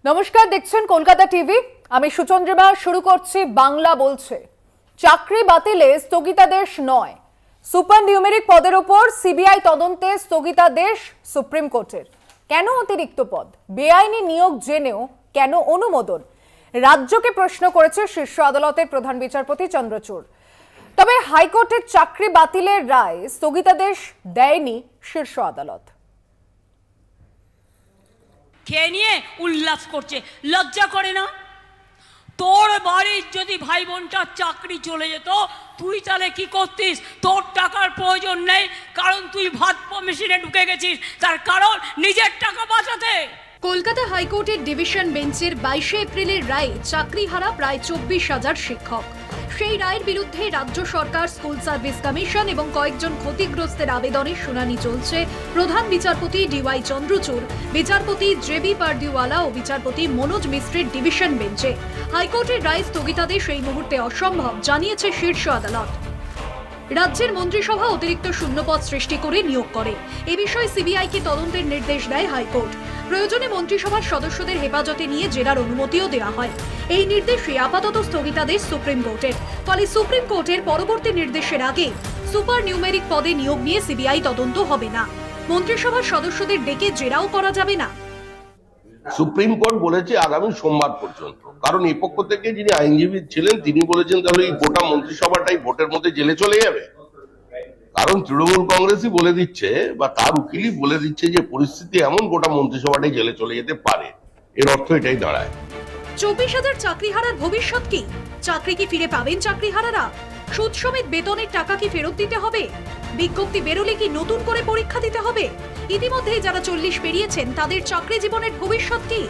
নমস্কার, দেখছেন কলকাতা টিভি। আমি সুচন্দ্রিমা। শুরু করছি বাংলা বলছে। চাকরি বাতিলে স্থগিতাদেশ নয়, সুপার নিউমেরিক পদের উপর সিবিআই তদন্তে স্থগিতাদেশ সুপ্রিম কোর্টের। কেন অতিরিক্ত পদ? বেআইনি নিয়োগ জেনেও কেন অনুমোদন? রাজ্যকে প্রশ্ন করেছে শীর্ষ আদালতের প্রধান বিচারপতি চন্দ্রচূড়। তবে হাইকোর্টের চাকরি বাতিলের রায় স্থগিতাদেশ দেয়নি শীর্ষ আদালত। খেয়ে নিয়ে উল্লাস করছে, লজ্জা করে না? তোর বাড়ির যদি ভাই বোনটার চাকরি চলে যেত, তুই তাহলে কি করতিস? তোর টাকার প্রয়োজন নেই, কারণ তুই ভাত মেশিনে ঢুকে গেছিস, তার কারণ নিজের টাকা বাঁচাতে। কলকাতা হাইকোর্টের ডিভিশন বেঞ্চের 22 এপ্রিলের রায়ে চাকরিহারা প্রায় 24,000 শিক্ষক। সেই রায়ের বিরুদ্ধে রাজ্য সরকার, স্কুল সার্ভিস কমিশন এবং কয়েকজন ক্ষতিগ্রস্তের আবেদনের শুনানি চলছে প্রধান বিচারপতি ডিওয়াই চন্দ্রচূড়, বিচারপতি জেবি পারদিওয়ালা ও বিচারপতি মনোজ মিস্ত্রির ডিভিশন বেঞ্চে। হাইকোর্টের রায় স্থগিতাদেশ এই মুহূর্তে অসম্ভব, জানিয়েছে শীর্ষ আদালত। রাজ্যের মন্ত্রিসভা অতিরিক্ত শূন্যপদ সৃষ্টি করে নিয়োগ করে। এ বিষয়ে সিবিআইকে তদন্তের নির্দেশ দেয় হাইকোর্ট। প্রয়োজনে মন্ত্রিসভার সদস্যদের হেফাজতে নিয়ে জেরার অনুমতিও দেওয়া হয়। এই নির্দেশে আপাতত স্থগিতাদেশ সুপ্রিম কোর্টের। ফলে সুপ্রিম কোর্টের পরবর্তী নির্দেশের আগে সুপার নিউমেরিক পদে নিয়োগ নিয়ে সিবিআই তদন্ত হবে না। মন্ত্রিসভার সদস্যদের ডেকে জেরাও করা যাবে না। সুপ্রিম কোর্ট বলেছে আগামী সোমবার পর্যন্ত, কারণ এই পক্ষ থেকে যিনি আইনজীবী ছিলেন তিনি বলেছেন তাহলে এই গোটা মন্ত্রিসভাটাই ভোটের মধ্যে জেলে চলে যাবে। কারণ তৃণমূল কংগ্রেসই বলে দিচ্ছে বা তার উকিলই বলে দিচ্ছে যে পরিস্থিতি এমন গোটা মন্ত্রিসভাটাই জেলে চলে যেতে পারে। এর অর্থ এটাই দাঁড়ায়। 24,000 চাকরিহারার ভবিষ্যৎ কি? চাকরি কি ফিরে পাবেন চাকরিহারারা? সুদ সমেত বেতনের টাকা কি ফেরত দিতে হবে? বিজ্ঞপ্তি বেরোলে কি নতুন করে পরীক্ষা দিতে হবে? ইতিমধ্যে যারা 40 পেরিয়েছেন তাদের চাকরি জীবনের ভবিষ্যৎ কি?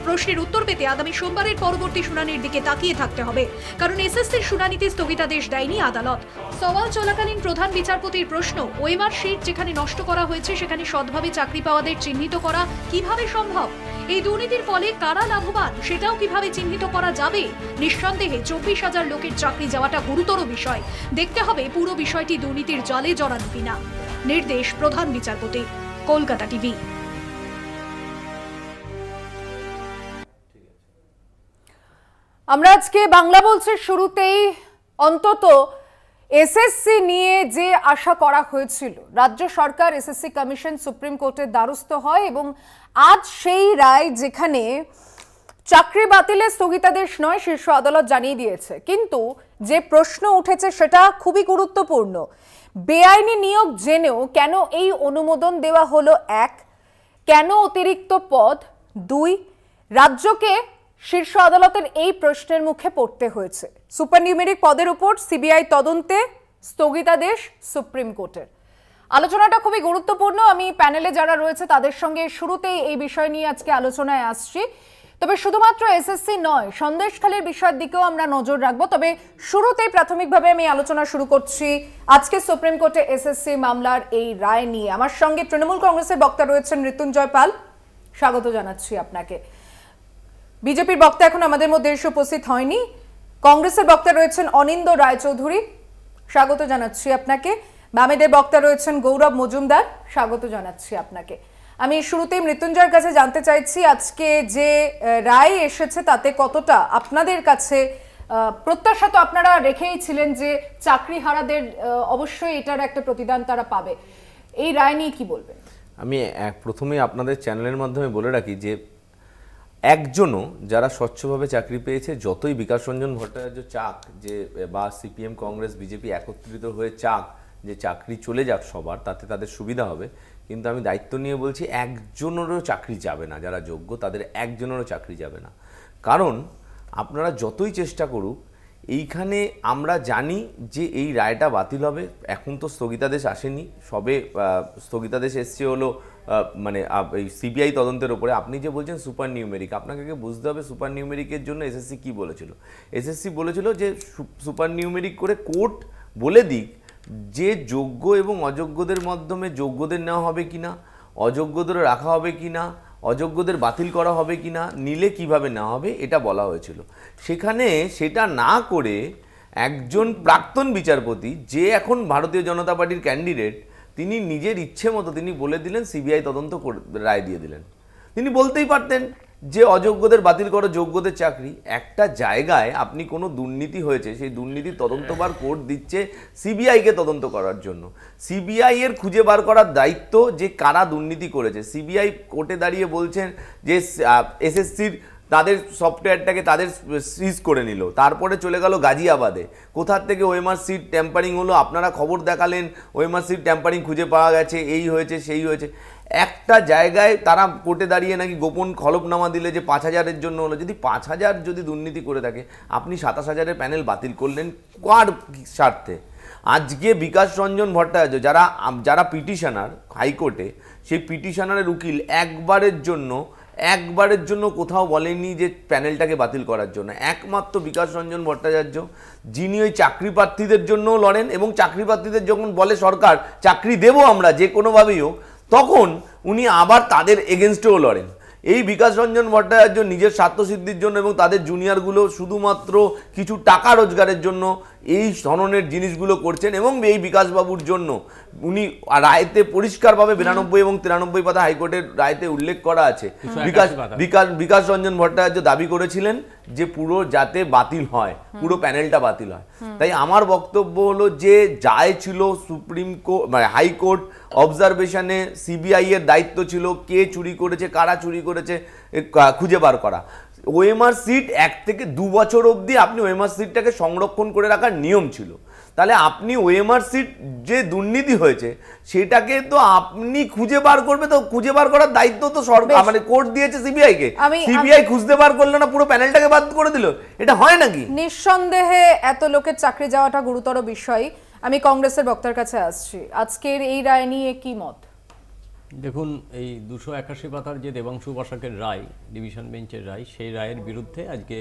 প্রশ্নের উত্তর পেতে আগামী সোমবারের পরবর্তী শুনানির দিকে তাকিয়ে থাকতে হবে, কারণ এসএসসির শুনানিতে স্থগিতাদেশ দেয়নি আদালত। সওয়াল চলাকালীন প্রধান বিচারপতির প্রশ্ন, ওএমআর শিট যেখানে নষ্ট করা হয়েছে সেখানে সৎভাবে চাকরি পাওয়াদের চিহ্নিত করা কিভাবে সম্ভব? এই দুর্নীতির ফলে কারা লাভবান সেটাও কিভাবে চিহ্নিত করা যাবে? নিঃসন্দেহে 24,000 লোকের চাকরি যাওয়াটা গুরুতর বিষয়। দেখতে হবে পুরো বিষয়টি দুর্নীতির জালে জড়ানো কিনা। নির্দেশ প্রধান বিচারপতি। কলকাতা টিভি। আমরা আজকে বাংলা বলছে শুরুতেই অন্তত এসএসসি নিয়ে যে আশা করা হয়েছিল, রাজ্য সরকার, এসএসসি কমিশন সুপ্রিম কোর্টের দ্বারস্থ হয় এবং আজ সেই রায় যেখানে চাকরি বাতিলের স্থগিতাদেশ নয় শীর্ষ আদালত জানিয়ে দিয়েছে। কিন্তু যে প্রশ্ন উঠেছে সেটা খুবই গুরুত্বপূর্ণ। বেআইনি নিয়োগ জেনেও কেন এই অনুমোদন দেওয়া হলো? এক, কেন অতিরিক্ত পদ? দুই, রাজ্যকে শীর্ষ আদালতের এই প্রশ্নের মুখে পড়তে হয়েছে। সুপার নিউমেরিক পদের উপর সিবিআই তদন্তে স্থগিতাদেশ সুপ্রিম কোর্টের। আলোচনাটা খুবই গুরুত্বপূর্ণ। আমি প্যানেলে যারা রয়েছে তাদের সঙ্গে শুরুতেই এই বিষয় নিয়ে আজকে আলোচনায় আসছি। তবে শুধুমাত্র এসএসসি নয়, সন্দেশখালীর বিষয়ের দিকেও আমরা নজর রাখবো। তবে শুরুতেই প্রাথমিকভাবে আমি আলোচনা শুরু করছি আজকে সুপ্রিম কোর্টে এসএসসি মামলার এই রায় নিয়ে। আমার সঙ্গে তৃণমূল কংগ্রেসের বক্তা রয়েছেন মৃত্যুঞ্জয় পাল, স্বাগত জানাচ্ছি আপনাকে। বিজেপির বক্তা এখন আমাদের মধ্যে এসে উপস্থিত হয়নি। কংগ্রেসের বক্তা রয়েছেন অনিন্দ রায়চৌধুরী, স্বাগত জানাচ্ছি আপনাকে। বামেদের বক্তা রয়েছেন গৌরব মজুমদার, স্বাগত জানাচ্ছি আপনাকে। আমি শুরুতেই মৃত্যুঞ্জয়ের কাছে জানতে চাইছি, আজকে যে রায় এসেছে তাতে কতটা আপনাদের কাছে প্রত্যাশা তো আপনারা রেখেই ছিলেন যে চাকরিহারাদের অবশ্যই এটার একটা প্রতিদান তারা পাবে। এই রায় নিয়ে কি বলবেন? আমি প্রথমেই আপনাদের চ্যানেলের মাধ্যমে বলে রাখি যে একজনও যারা স্বচ্ছভাবে চাকরি পেয়েছে, যতই বিকাশ রঞ্জন ভট্টাচার্য চাক যে বা সিপিএম কংগ্রেস বিজেপি একত্রিত হয়ে চাক যে চাকরি চলে যাক সবার, তাতে তাদের সুবিধা হবে, কিন্তু আমি দায়িত্ব নিয়ে বলছি একজনেরও চাকরি যাবে না। যারা যোগ্য তাদের একজনেরও চাকরি যাবে না। কারণ আপনারা যতই চেষ্টা করুক, এইখানে আমরা জানি যে এই রায়টা বাতিল হবে। এখন তো স্থগিতাদেশ আসেনি, সবে স্থগিতাদেশ এসছে হলো মানে এই সিবিআই তদন্তের ওপরে। আপনি যে বলছেন সুপার নিউমেরিক, আপনাকে বুঝতে হবে সুপার নিউমেরিকের জন্য এসএসসি কি বলেছিল। এসএসসি বলেছিল যে সুপার নিউমেরিক করে কোর্ট বলে দিক যে যোগ্য এবং অযোগ্যদের মাধ্যমে যোগ্যদের নেওয়া হবে কিনা, অযোগ্যদের রাখা হবে কিনা, অযোগ্যদের বাতিল করা হবে কিনা, নিলে কিভাবে নেওয়া হবে, এটা বলা হয়েছিল। সেখানে সেটা না করে একজন প্রাক্তন বিচারপতি, যে এখন ভারতীয় জনতা পার্টির ক্যান্ডিডেট, তিনি নিজের ইচ্ছে মতো তিনি বলে দিলেন সিবিআই তদন্ত রায় দিয়ে দিলেন। তিনি বলতেই পারতেন যে অযোগ্যদের বাতিল করো, যোগ্যদের চাকরি। একটা জায়গায় আপনি কোনো দুর্নীতি হয়েছে, সেই দুর্নীতি তদন্তবার কোর্ট দিচ্ছে সিবিআইকে তদন্ত করার জন্য। সিবিআই এর খুঁজে বার করার দায়িত্ব যে কারা দুর্নীতি করেছে। সিবিআই কোর্টে দাঁড়িয়ে বলছেন যে এসএসসির তাদের সফটওয়্যারটাকে তাদের সিজ করে নিল, তারপরে চলে গেল গাজিয়াবাদে। কোথার থেকে ওএমআর সিট ট্যাম্পারিং হলো, আপনারা খবর দেখালেন ওএমআর সিট ট্যাম্পারিং খুঁজে পাওয়া গেছে, এই হয়েছে সেই হয়েছে। একটা জায়গায় তারা কোর্টে দাঁড়িয়ে নাকি গোপন হলফনামা দিলে যে 5000-এর জন্য হলো। যদি 5000 যদি দুর্নীতি করে থাকে, আপনি 27,000-এর প্যানেল বাতিল করলেন কার স্বার্থে? আজকে বিকাশ রঞ্জন ভট্টাচার্য যারা পিটিশনার হাইকোর্টে, সেই পিটিশনারের উকিল একবারের জন্য কোথাও বলেননি যে প্যানেলটাকে বাতিল করার জন্য। একমাত্র বিকাশ রঞ্জন ভট্টাচার্য, যিনি ওই চাকরি প্রার্থীদের জন্যও লড়েন, এবং চাকরি প্রার্থীদের যখন বলে সরকার চাকরি দেবো আমরা যে কোনোভাবেই হোক, তখন উনি আবার তাদের এগেনস্টেও লড়েন। এই বিকাশ রঞ্জন ভট্টাচার্য নিজের স্বার্থসিদ্ধির জন্য এবং তাদের জুনিয়রগুলো শুধুমাত্র কিছু টাকা রোজগারের জন্য এই ধরনের জিনিসগুলো করছেন। এবং এই বিকাশবাবুর জন্য উনি রায়তে পরিষ্কারভাবে 92 এবং 93 পাতা হাইকোর্টের রায়তে উল্লেখ করা আছে, বিকাশ রঞ্জন ভট্টাচার্য দাবি করেছিলেন যে পুরো যাতে বাতিল হয়, পুরো প্যানেলটা বাতিল হয়। তাই আমার বক্তব্য হলো যে যাই ছিল সুপ্রিম কোর্ট মানে হাইকোর্ট অবজারভেশনে, সিবিআই এর দায়িত্ব ছিল কে চুরি করেছে, কারা চুরি করেছে খুঁজে বার করা। ওএমআর সিট 1 থেকে 2 বছর অবধি আপনি ওএমআর সিটটাকে সংরক্ষণ করে রাখার নিয়ম ছিল। তাহলে আপনি ওএমআর সিট যে দুর্নীতি হয়েছে সেটাকে তো আপনি খুঁজে বার করবে, তো খুঁজে বার করার দায়িত্ব তো সরকার মানে কোর্ট দিয়েছে সিবিআইকে। সিবিআই খুঁজতে বার করলো না, পুরো প্যানেলটাকে বাদ করে দিল। এটা হয় নাকি? নিঃসন্দেহে এত লোকের চাকরি যাওয়াটা গুরুতর বিষয়। আমি কংগ্রেসের বক্তার কাছে আসছি, আজকের এই রায় নিয়ে কি মত? দেখুন, এই 281 পাতার যে দেবাংশু বসাকের রায়, ডিভিশন বেঞ্চের রায়, সেই রায়ের বিরুদ্ধে আজকে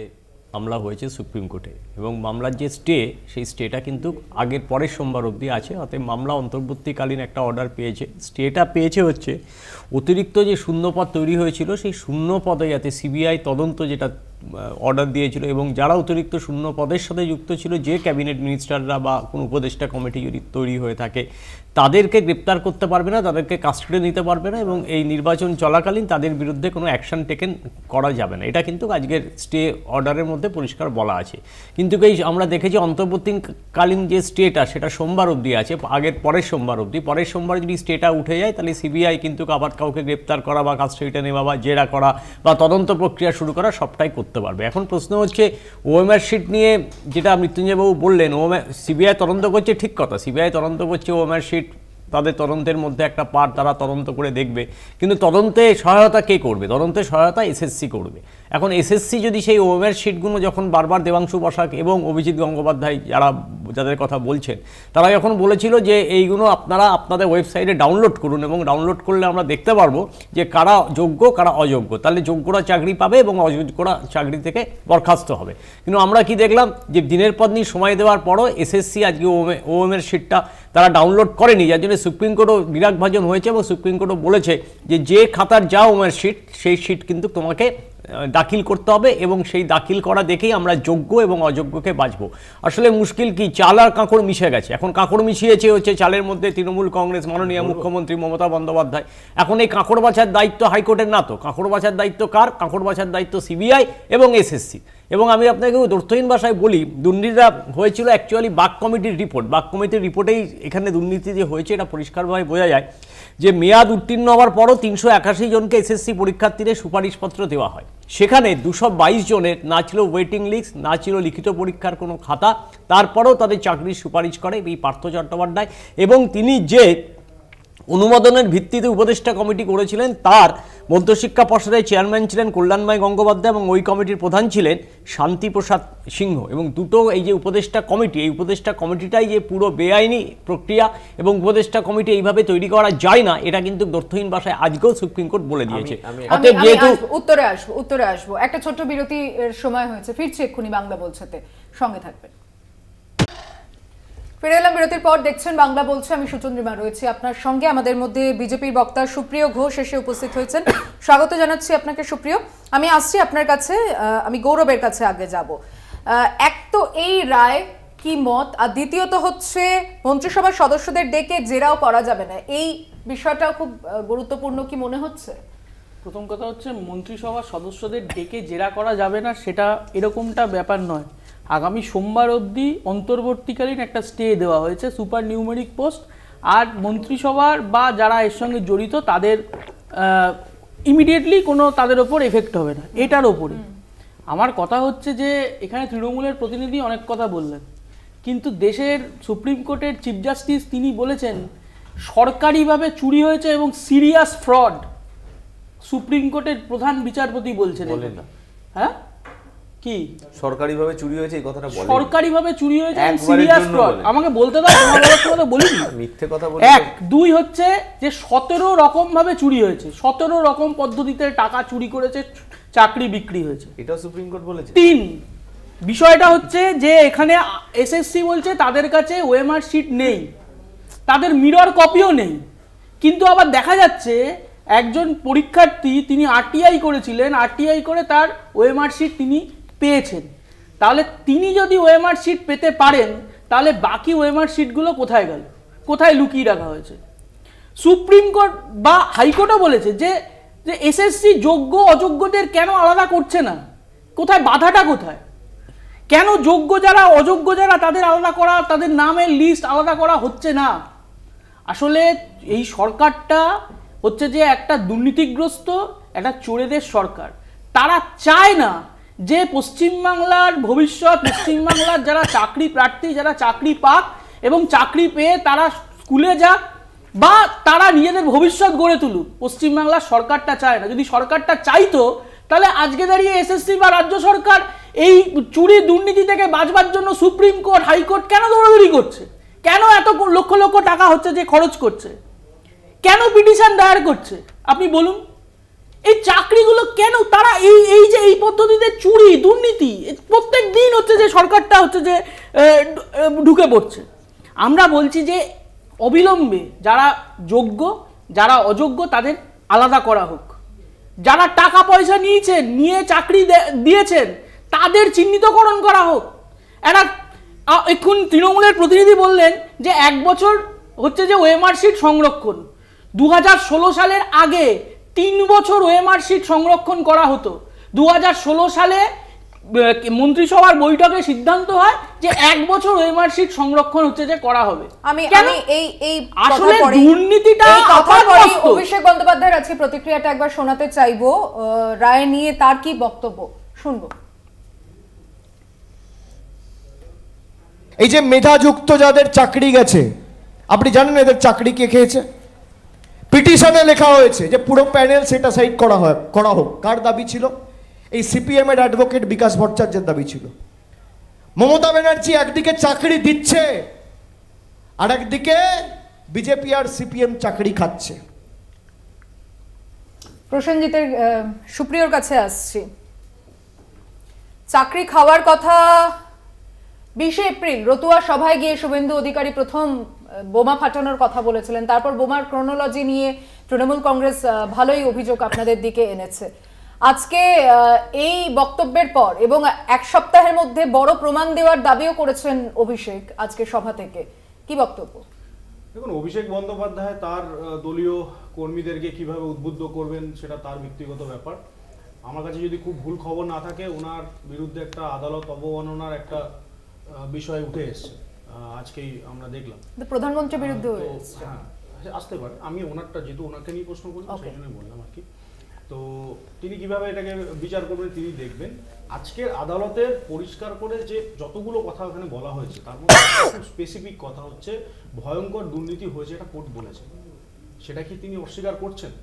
মামলা হয়েছে সুপ্রিম কোর্টে। এবং মামলার যে স্টে, সেই স্টেটা কিন্তু আগের পরের সোমবার অবধি আছে। অতএব মামলা অন্তর্বর্তীকালীন একটা অর্ডার পেয়েছে। স্টেটা পেয়েছে হচ্ছে অতিরিক্ত যে শূন্যপদ তৈরি হয়েছিল, সেই শূন্য পদে যাতে সিবিআই তদন্ত যেটা অর্ডার দিয়েছিল, এবং যারা অতিরিক্ত শূন্য পদের সাথে যুক্ত ছিল, যে ক্যাবিনেট মিনিস্টাররা বা কোনো উপদেষ্টা কমিটি যদি তৈরি হয়ে থাকে, তাদেরকে গ্রেপ্তার করতে পারবে না, তাদেরকে কাস্টডি নিতে পারবে না, এবং এই নির্বাচন চলাকালীন তাদের বিরুদ্ধে কোনো অ্যাকশন টেকেন করা যাবে না। এটা কিন্তু আজকের স্টে অর্ডারের মধ্যে পরিষ্কার বলা আছে। কিন্তু এই আমরা দেখেছি অন্তর্বর্তীকালীন যে স্টেটা, সেটা সোমবার অবধি আছে, আগের পরের সোমবার অবধি। পরের সোমবার যদি স্টেটা উঠে যায়, তাহলে সিবিআই কিন্তু আবার কাউকে গ্রেপ্তার করা বা কাস্টডিতে নেওয়া বা জেরা করা বা তদন্ত প্রক্রিয়া শুরু করা সবটাই করতে পারবে। এখন প্রশ্ন হচ্ছে ওএমআর শিট নিয়ে, যেটা মৃত্যুঞ্জয়বাবু বললেন, সিবিআই তদন্ত করছে, ঠিক কথা, সিবিআই তদন্ত করছে ওএমআর শিট, তাদের তদন্তের মধ্যে একটা পার্ট, তারা তদন্ত করে দেখবে। কিন্তু তদন্তে সহায়তা কে করবে? তদন্তে সহায়তা এসএসসি করবে। এখন এসএসসি যদি সেই ওএমআর শিটগুলো যখন বারবার দেবাংশু বসাক এবং অভিজিৎ গঙ্গোপাধ্যায় যাদের কথা বলছেন, তারা যখন বলেছিল যে এইগুলো আপনারা আপনাদের ওয়েবসাইটে ডাউনলোড করুন, এবং ডাউনলোড করলে আমরা দেখতে পারবো যে কারা যোগ্য কারা অযোগ্য, তাহলে যোগ্যরা চাকরি পাবে এবং অযোগ্যরা চাকরি থেকে বরখাস্ত হবে। কিন্তু আমরা কি দেখলাম যে দিনের পর দিন সময় দেওয়ার পরও এসএসসি আজকে ওএমআর শিটটা তারা ডাউনলোড করেনি, যার জন্য সুপ্রিম কোর্টও বিরাগভাজন হয়েছে। এবং সুপ্রিম কোর্টও বলেছে যে খাতার যা ওএমআর শিট, সেই শিট কিন্তু তোমাকে দাখিল করতে হবে, এবং সেই দাখিল করা দেখেই আমরা যোগ্য এবং অযোগ্যকে বাছবো। আসলে মুশকিল কি, চাল আর কাঁকড় মিশে গেছে। এখন কাঁকড় মিশিয়েছে হচ্ছে চালের মধ্যে তৃণমূল কংগ্রেস, মাননীয় মুখ্যমন্ত্রী মমতা বন্দ্যোপাধ্যায়। এখন এই কাঁকড় বাছার দায়িত্ব হাইকোর্টের না, তো কাঁকড় বাছার দায়িত্ব কার? কাঁকড় বাছার দায়িত্ব সিবিআই এবং এসএসসি। এবং আমি আপনাকে তথ্যহীন ভাষায় বলি, দুর্নীতিটা হয়েছিল অ্যাকচুয়ালি বাক কমিটির রিপোর্ট। বাক কমিটির রিপোর্টেই এখানে দুর্নীতি যে হয়েছে এটা পরিষ্কারভাবে বোঝা যায় যে মেয়াদ উত্তীর্ণ হওয়ার পরও 381 জনকে এসএসসি পরীক্ষার্থীদের সুপারিশপত্র দেওয়া হয়। সেখানে 222 জনের না ছিল ওয়েটিং লিস্ট, না ছিল লিখিত পরীক্ষার কোনো খাতা, তারপরেও তাদের চাকরির সুপারিশ করে এই পার্থ চট্টোপাধ্যায়। এবং তিনি যে অনুমোদনের ভিত্তিতে উপদেষ্টা কমিটি করেছিলেন, তার মধ্যশিক্ষা পর্ষদের চেয়ারম্যান ছিলেন কল্যাণময় গঙ্গোপাধ্যায়, এবং ওই কমিটির প্রধান ছিলেন শান্তিপ্রসাদ সিংহ। এবং দুটো এই যে উপদেষ্টা কমিটি, এই উপদেষ্টা কমিটিটাই যে পুরো বেআইনি প্রক্রিয়া, এবং উপদেষ্টা কমিটি এইভাবে তৈরি করা যায় না, এটা কিন্তু তথ্যহীন ভাষায় আজকেও সুপ্রিম কোর্ট বলে দিয়েছে। উত্তরে আসবো, একটা ছোট্ট বিরতির সময় হয়েছে, ফিরছি এক্ষুনি বাংলা বলছেতে, সঙ্গে থাকবেন। ফিরে এলাম বিরতির পর, দেখছেন বাংলা বলছে, আমি সুচন্দ্রিমা রয়েছি আপনার সঙ্গে। আমাদের মধ্যে বিজেপির বক্তা সুপ্রিয় ঘোষ এসে উপস্থিত হয়েছেন, স্বাগত জানাচ্ছি আপনাকে সুপ্রিয়। আমি আসছি আপনার কাছে, আমি গৌরবের কাছে আগে যাব। এক তো এই রায় কি মত, আর দ্বিতীয়ত হচ্ছে মন্ত্রিসভার সদস্যদের ডেকে জেরাও করা যাবে না, এই বিষয়টাও খুব গুরুত্বপূর্ণ কি মনে হচ্ছে? প্রথম কথা হচ্ছে মন্ত্রিসভার সদস্যদের ডেকে জেরা করা যাবে না সেটা এরকমটা ব্যাপার নয়। আগামী সোমবার অবধি অন্তর্বর্তীকালীন একটা স্টে দেওয়া হয়েছে সুপার নিউমেরিক পোস্ট, আর মন্ত্রিসভার বা যারা এর সঙ্গে জড়িত তাদের ইমিডিয়েটলি কোনো তাদের ওপর এফেক্ট হবে না। এটার ওপরে আমার কথা হচ্ছে যে এখানে তৃণমূলের প্রতিনিধি অনেক কথা বললেন, কিন্তু দেশের সুপ্রিম কোর্টের চিফ জাস্টিস তিনি বলেছেন সরকারিভাবে চুরি হয়েছে এবং সিরিয়াস ফ্রড। সুপ্রিম কোর্টের প্রধান বিচারপতি বলছেন এটা। হ্যাঁ কি সরকারিভাবে চুরি হয়েছে এই কথাটা বলেন? সরকারিভাবে চুরি হয়েছে এবং সিরিয়াস ফ্রড। আমাকে বলতে দাও, তোমার বলার কথা বলিনি, মিথ্যে কথা বলি। এক দুই হচ্ছে যে 17 রকম ভাবে চুরি হয়েছে, 17 রকম পদ্ধতিতে টাকা চুরি করেছে, চাকরি বিক্রি হয়েছে, এটা সুপ্রিম কোর্ট বলেছে। তিন বিষয়টা হচ্ছে যে এখানে এসএসসি বলছে তাদের কাছে ওএমআর শিট নেই, তাদের মিরর কপিও নেই, কিন্তু আবার দেখা যাচ্ছে একজন পরীক্ষার্থী তিনি আরটিআই করেছিলেন, আরটিআই করে তার ওএমআর শিট তিনি পেয়েছেন। তাহলে তিনি যদি ওএমআর শিট পেতে পারেন তাহলে বাকি ওএমআর শিটগুলো কোথায় গেল, কোথায় লুকিয়ে রাখা হয়েছে? সুপ্রিম কোর্ট বা হাইকোর্টও বলেছে যে এসএসসি যোগ্য অযোগ্যদের কেন আলাদা করছে না, কোথায় বাধাটা কোথায়? কেন যোগ্য যারা অযোগ্য যারা তাদের আলাদা করা, তাদের নামের লিস্ট আলাদা করা হচ্ছে না? আসলে এই সরকারটা হচ্ছে যে একটা দুর্নীতিগ্রস্ত, একটা চোরেদের সরকার। তারা চায় না যে পশ্চিমবাংলার ভবিষ্যৎ, পশ্চিমবাংলার যারা চাকরি প্রার্থী যারা চাকরি পাক এবং চাকরি পেয়ে তারা স্কুলে যাক বা তারা নিজেদের ভবিষ্যৎ গড়ে তুলুক, পশ্চিমবাংলার সরকারটা চায় না। যদি সরকারটা চাইতো তাহলে আজকে দাঁড়িয়ে এসএসসি বা রাজ্য সরকার এই চুরি দুর্নীতি থেকে বাঁচবার জন্য সুপ্রিম কোর্ট হাইকোর্ট কেন দৌড়াদৌড়ি করছে? কেন এত লক্ষ লক্ষ টাকা হচ্ছে যে খরচ করছে? কেন পিটিশন দায়ের করছে? আপনি বলুন, এই চাকরিগুলো কেন তারা এই যে এই পদ্ধতিতে চুরি দুর্নীতি প্রত্যেক দিন হচ্ছে যে সরকারটা হচ্ছে যে ঢুকে পড়ছে। আমরা বলছি যে অবিলম্বে যারা যোগ্য যারা অযোগ্য তাদের আলাদা করা হোক, যারা টাকা পয়সা নিয়েছেন নিয়ে চাকরি দিয়েছেন তাদের চিহ্নিতকরণ করা হোক। এরা এখন তৃণমূলের প্রতিনিধি বললেন যে 1 বছর হচ্ছে যে ওএমআর শিট সংরক্ষণ, 2016 সালের আগে 3 বছর ওএমআর শিট সংরক্ষণ করা হতো। 2016 সালে মন্ত্রিসভার বৈঠকে সিদ্ধান্ত হয় যে 1 বছর ওএমআর শিট সংরক্ষণ হচ্ছে যে করা হবে। আমি এই আসলে দুর্নীতিটা অভিষেক বন্দ্যোপাধ্যায়ের আজকে প্রতিক্রিয়াটা একবার শোনাতে চাইবো, রায় নিয়ে তার কি বক্তব্য শুনবো। এই যে মেধাযুক্ত যাদের চাকরি গেছে, আপনি জানেন এদের চাকরি কে খেয়েছে? পিটিশনে লেখা হয়েছে যে পুরো প্যানেল সেটা সাইড করা হোক। কার দাবি ছিল? এই সিপিএম এর অ্যাডভোকেট বিকাশ ভট্টাচার্যের দাবি ছিল। মমতা ব্যানার্জি একদিকে চাকরি দিচ্ছে আর একদিকে বিজেপি আর সিপিএম চাকরি খাচ্ছে। প্রসেনজিতের সুপ্রিয়র কাছে আসছি। চাকরি খাওয়ার কথা 20 এপ্রিল রতুয়া সভায় গিয়ে শুভেন্দু অধিকারী প্রথম বোমা ফাটানোর কথা বলেছিলেন, তারপর বোমার ক্রোনোলজি নিয়ে তৃণমূল কংগ্রেস ভালোই অভিযোগ আপনাদের দিকে এনেছে। আজকে এই বক্তব্যের পর এবং 1 সপ্তাহের মধ্যে বড় প্রমাণ দেওয়ার দাবিও করেছেন অভিষেক আজকে সভা থেকে, কি বক্তব্য? দেখুন, অভিষেক বন্দ্যোপাধ্যায় তার দলীয় কর্মীদেরকে কিভাবে উদ্বুদ্ধ করবেন সেটা তার ব্যক্তিগত ব্যাপার। আমার কাছে যদি খুব ভুল খবর না থাকে ওনার বিরুদ্ধে একটা আদালত অবমাননার একটা বিষয় উঠে এসছে, আজকেই আমরা দেখলাম। প্রধানমন্ত্রীর বিরুদ্ধে আসতে পারে, আমি ওনারটা যেহেতু ওনাকে নিয়ে প্রশ্ন করি সেই জন্যই বললাম আর কি। তো তিনি কিভাবে এটাকে বিচার করবেন তিনি দেখবেন। আজকের আদালতের পরিষ্কার করে যে যতগুলো কথা ওখানে বলা হয়েছে তার মধ্যে খুব স্পেসিফিক কথা হচ্ছে ভয়ঙ্কর দুর্নীতি হয়েছে, এটা কোর্ট বলেছে। সেটা কি তিনি অস্বীকার করছেন?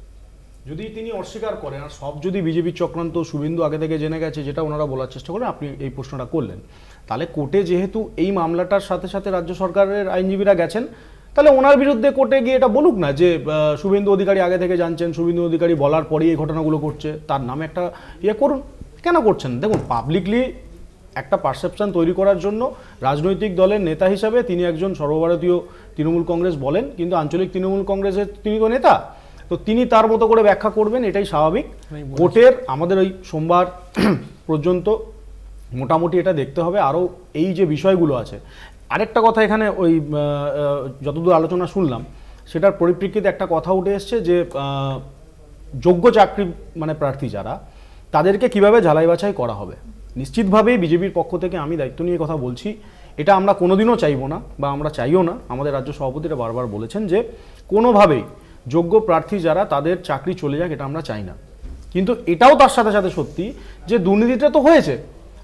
যদি তিনি অস্বীকার করেন আর সব যদি বিজেপির চক্রান্ত শুভেন্দু আগে থেকে জেনে গেছে যেটা ওনারা বলার চেষ্টা করেন, আপনি এই প্রশ্নটা করলেন, তাহলে কোর্টে যেহেতু এই মামলাটার সাথে সাথে রাজ্য সরকারের আইনজীবীরা গেছেন, তাহলে ওনার বিরুদ্ধে কোর্টে গিয়ে এটা বলুক না যে শুভেন্দু অধিকারী আগে থেকে জানছেন, শুভেন্দু অধিকারী বলার পরেই এই ঘটনাগুলো করছে, তার নামে একটা করুন। কেন করছেন? দেখুন, পাবলিকলি একটা পারসেপশন তৈরি করার জন্য রাজনৈতিক দলের নেতা হিসাবে তিনি একজন সর্বভারতীয় তৃণমূল কংগ্রেস বলেন, কিন্তু আঞ্চলিক তৃণমূল কংগ্রেসের তিনি তো নেতা, তো তিনি তার মতো করে ব্যাখ্যা করবেন, এটাই স্বাভাবিক। কোর্টের আমাদের ওই সোমবার পর্যন্ত মোটামুটি এটা দেখতে হবে। আরও এই যে বিষয়গুলো আছে, আরেকটা কথা এখানে ওই যতদূর আলোচনা শুনলাম সেটার পরিপ্রেক্ষিতে একটা কথা উঠে এসছে যে যোগ্য চাকরি মানে প্রার্থী যারা, তাদেরকে কিভাবে ঝালাই বাছাই করা হবে। নিশ্চিতভাবেই বিজেপির পক্ষ থেকে আমি দায়িত্ব নিয়ে কথা বলছি, এটা আমরা কোনোদিনও চাইবো না বা আমরা চাইও না। আমাদের রাজ্য সভাপতিরা বারবার বলেছেন যে কোনোভাবেই যোগ্য প্রার্থী যারা তাদের চাকরি চলে যাক, এটা আমরা চাই না। কিন্তু এটাও তার সাথে সাথে সত্যি যে দুর্নীতিটা তো হয়েছে।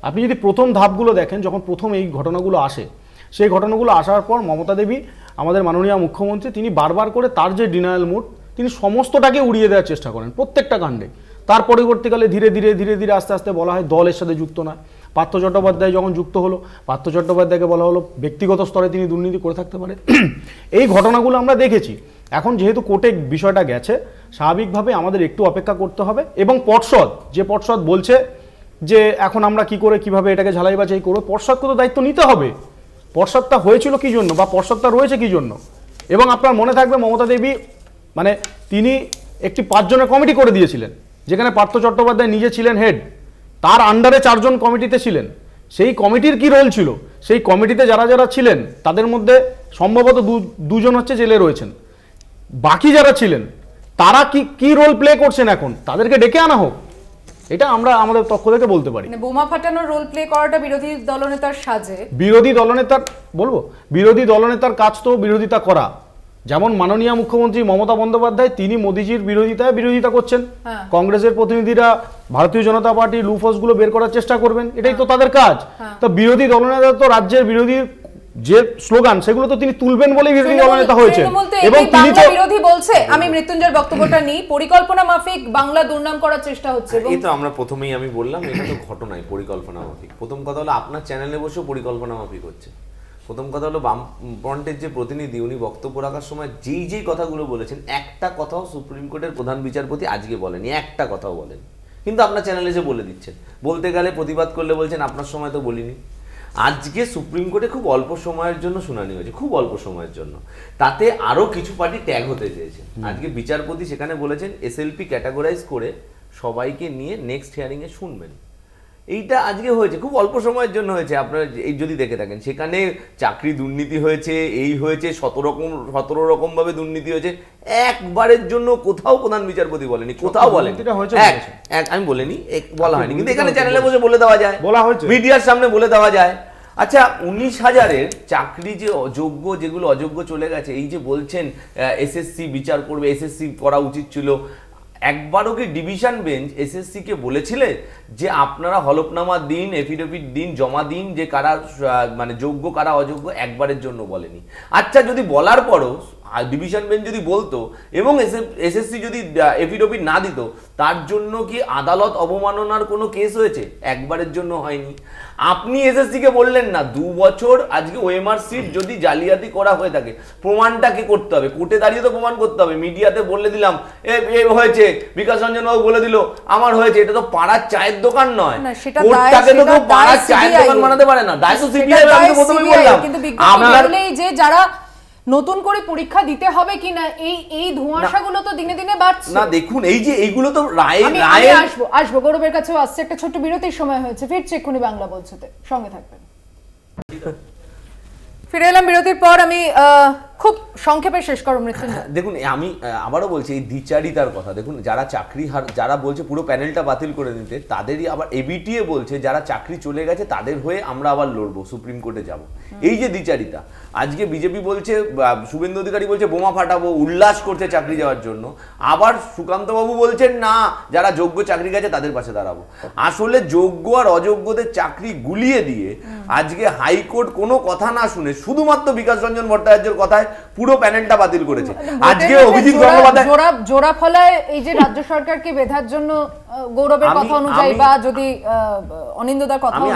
আপনি যদি প্রথম ধাপগুলো দেখেন, যখন প্রথম এই ঘটনাগুলো আসে, সেই ঘটনাগুলো আসার পর মমতা দেবী আমাদের মাননীয় মুখ্যমন্ত্রী তিনি বারবার করে তার যে ডিনায়াল মুড, তিনি সমস্তটাকে উড়িয়ে দেওয়ার চেষ্টা করেন প্রত্যেকটা কাণ্ডে। তার পরবর্তীকালে ধীরে ধীরে ধীরে ধীরে আস্তে আস্তে বলা হয় দলের সাথে যুক্ত নয়। পার্থ চট্টোপাধ্যায় যখন যুক্ত হলো, পার্থ চট্টোপাধ্যায়কে বলা হলো ব্যক্তিগত স্তরে তিনি দুর্নীতি করে থাকতে পারে। এই ঘটনাগুলো আমরা দেখেছি। এখন যেহেতু কোর্টে বিষয়টা গেছে, স্বাভাবিকভাবে আমাদের একটু অপেক্ষা করতে হবে এবং পর্ষদ, যে পর্ষদ বলছে যে এখন আমরা কি করে কিভাবে এটাকে ঝালাই বাছাই করবো, পর্ষদকে তো দায়িত্ব নিতে হবে। পর্ষদটা হয়েছিল কি জন্য বা পর্ষদটা রয়েছে কি জন্য। এবং আপনার মনে থাকবে মমতা দেবী মানে তিনি একটি 5 জনের কমিটি করে দিয়েছিলেন, যেখানে পার্থ চট্টোপাধ্যায় নিজে ছিলেন হেড, তার আন্ডারে 4 জন কমিটিতে ছিলেন। সেই কমিটির কি রোল ছিল, সেই কমিটিতে যারা যারা ছিলেন তাদের মধ্যে সম্ভবত 2 জন হচ্ছে জেলে রয়েছেন, বাকি যারা ছিলেন তারা কি রোল প্লে করছেন, এখন তাদেরকে ডেকে আনা হোক। এটা আমরা আমাদের পক্ষ থেকে বলতে পারি। বোমা ফাটানোর রোল প্লে করাটা বিরোধী দলনেতার সাজে, বিরোধী দলনেতার বলবো বিরোধী দলনেতার কাজ তো বিরোধিতা করা। যেমন মাননীয় মুখ্যমন্ত্রী মমতা বন্দ্যোপাধ্যায় তিনি মোদিজির বিরোধিতা করছেন, কংগ্রেসের প্রতিনিধিরা ভারতীয় জনতা পার্টির লুফসগুলো বের করার চেষ্টা করবেন, এটাই তো তাদের কাজ। তো বিরোধী দলনেতা তো রাজ্যের বিরোধী যে স্লোগান সেগুলো তো তিনি তুলবেন বলেই বিরোধী দলনেতা হয়েছে। এবং তিনি তো বিরোধী বলছে, আমি মৃত্যুঞ্জয়ের বক্তব্যটা নিই, পরিকল্পনা মাফিক বাংলা দুর্নাম করার চেষ্টা হচ্ছে। এই তো আমরা প্রথমেই আমি বললাম এটা তো ঘটনাই পরিকল্পনা মাফিক। প্রথম কথা হলো আপনার চ্যানেলে বসেও পরিকল্পনা মাফিক হচ্ছে। প্রথম কথা হলো বামফ্রন্টের যে প্রতিনিধি উনি বক্তব্য রাখার সময় যেই কথাগুলো বলেছেন, একটা কথাও সুপ্রিম কোর্টের প্রধান বিচারপতি আজকে বলেনি, একটা কথাও বলেন। কিন্তু আপনার চ্যানেলে এসে বলে দিচ্ছেন, বলতে গেলে প্রতিবাদ করলে বলছেন আপনার সময় তো বলিনি। আজকে সুপ্রিম কোর্টে খুব অল্প সময়ের জন্য শুনানি হয়েছে, খুব অল্প সময়ের জন্য, তাতে আরো কিছু পার্টি ট্যাগ হতে চেয়েছে। আজকে বিচারপতি সেখানে বলেছেন এসএলপি ক্যাটাগরাইজ করে সবাইকে নিয়ে নেক্সট হিয়ারিং এ শুনবেন। এইটা আজকে হয়েছে, খুব অল্প সময়ের জন্য হয়েছে। আপনারা এই যদি দেখে থাকেন, সেখানে চাকরি দুর্নীতি হয়েছে, এই হয়েছে, 17 রকম ভাবে দুর্নীতি হয়েছে, একবারের জন্য কোথাও প্রধান বিচারপতি বলেনি, কোথাও বলেনি। আমি বলিনি, বলা হয়নি, কিন্তু এখানে চ্যানেলে বসে বলে দেওয়া যায়, বলা হয়েছে, মিডিয়ার সামনে বলে দেওয়া যায়। আচ্ছা, 19,000-এর চাকরি যে অযোগ্য, যেগুলো অযোগ্য চলে গেছে, এই যে বলছেন এসএসসি বিচার করবে, এসএসসি করা উচিত ছিল, একবারও কি ডিভিশন বেঞ্চ এসএসসি কে বলেছিলে যে আপনারা হলফনামা দিন, এফিডেভিট দিন, জমা দিন, যে কারা মানে যোগ্য কারা অযোগ্য? একবারের জন্য বলেনি। আচ্ছা, যদি বলার পরও ডিভিশন বেঞ্চ যদি বলতো এবং এসএসসি যদি এফিডেভিট না দিত, তার জন্য কি আদালত অবমাননার কোনো কেস হয়েছে? একবারের জন্য হয়নি। আপনি এসএসসি কে বললেন না 2 বছর, আজকে ওএমআর সিট যদি জালিয়াতি করা হয়ে থাকে প্রমাণটা কি করতে হবে? কোর্টে দাঁড়িয়ে তো প্রমাণ করতে হবে। মিডিয়াতে বলে দিলাম এ হয়েছে, বিকাশ রঞ্জন বাবু বলে দিল আমার হয়েছে, এটা তো পাড়ার চায়ের দোকান নয়, কোর্টটাকে তো পাড়ার চায়ের দোকান বানাতে পারে না। দায় তো সিবিআই। আমি তো প্রথমেই বললাম, আপনার যে যারা নতুন করে পরীক্ষা দিতে হবে কিনা, এই ধোঁয়াশাগুলো তো দিনে দিনে বাড়ছে না। দেখুন, এই যে এইগুলো তো আসবো গৌরবের কাছেও আসছে। একটা ছোট্ট বিরতির সময় হয়েছে, ফিরছে এক্ষুনি বাংলা বলছোতে, সঙ্গে থাকবেন। ফিরে এলাম বিরতির পর। আমি খুব সংক্ষেপে শেষ করব মৃত্যুঞ্জয়। দেখুন, আমি আবারও বলছি এই দ্বিচারিতার কথা। দেখুন, যারা চাকরি যারা বলছে পুরো প্যানেলটা বাতিল করে দিতে, তাদেরই আবার এবিটিএ বলছে যারা চাকরি চলে গেছে তাদের হয়ে আমরা আবার লড়বো, সুপ্রিম কোর্টে যাব। এই যে দ্বিচারিতা, আজকে বিজেপি বলছে, শুভেন্দু অধিকারী বলছে বোমা ফাটাবো, উল্লাস করছে চাকরি যাওয়ার জন্য, আবার সুকান্ত বাবু বলছেন না যারা যোগ্য চাকরি গেছে তাদের পাশে দাঁড়াবো। আসলে যোগ্য আর অযোগ্যদের চাকরি গুলিয়ে দিয়ে আজকে হাইকোর্ট কোনো কথা না শুনে শুধুমাত্র বিকাশ রঞ্জন ভট্টাচার্যের কথায় পুরো প্যানেলটা বাতিল করেছে। আজকে অভিজিৎ গঙ্গোপাধ্যায় জোড়া ফলায় এই যে রাজ্য সরকারকে বেধার জন্য গৌরবের কথা অনুযায়ী বা যদি অনিন্দদার কথা, আমি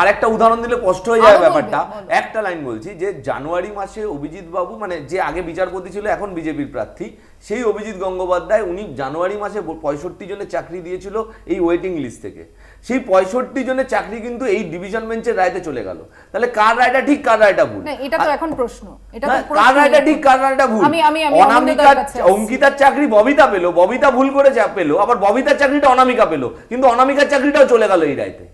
আরেকটা উদাহরণ দিলে স্পষ্ট হয়ে যায় ব্যাপারটা। একটা লাইন বলছি যে জানুয়ারি মাসে অভিজিৎ বাবু, মানে যে আগে বিচারপতি ছিল এখন বিজেপির প্রার্থী, সেই অভিজিৎ গঙ্গোপাধ্যায় উনি জানুয়ারি মাসে 65 জনের চাকরি দিয়েছিল এই ওয়েটিং লিস্ট থেকে। সেই 65 জনের চাকরি কিন্তু এই ডিভিশন বেঞ্চের রায়তে চলে গেল। তাহলে কার রায়টা ঠিক, কার রায়টা ভুল? এটা তো এখন প্রশ্ন, এটা তো কার রায়টা ঠিক, কার রায়টা ভুল? অঙ্কিতার চাকরি ববিতা পেল, ববিতা ভুল করে পেল, আবার ববিতার চাকরিটা অনামিকা পেল, কিন্তু অনামিকার চাকরিটাও চলে গেল এই রায়তে।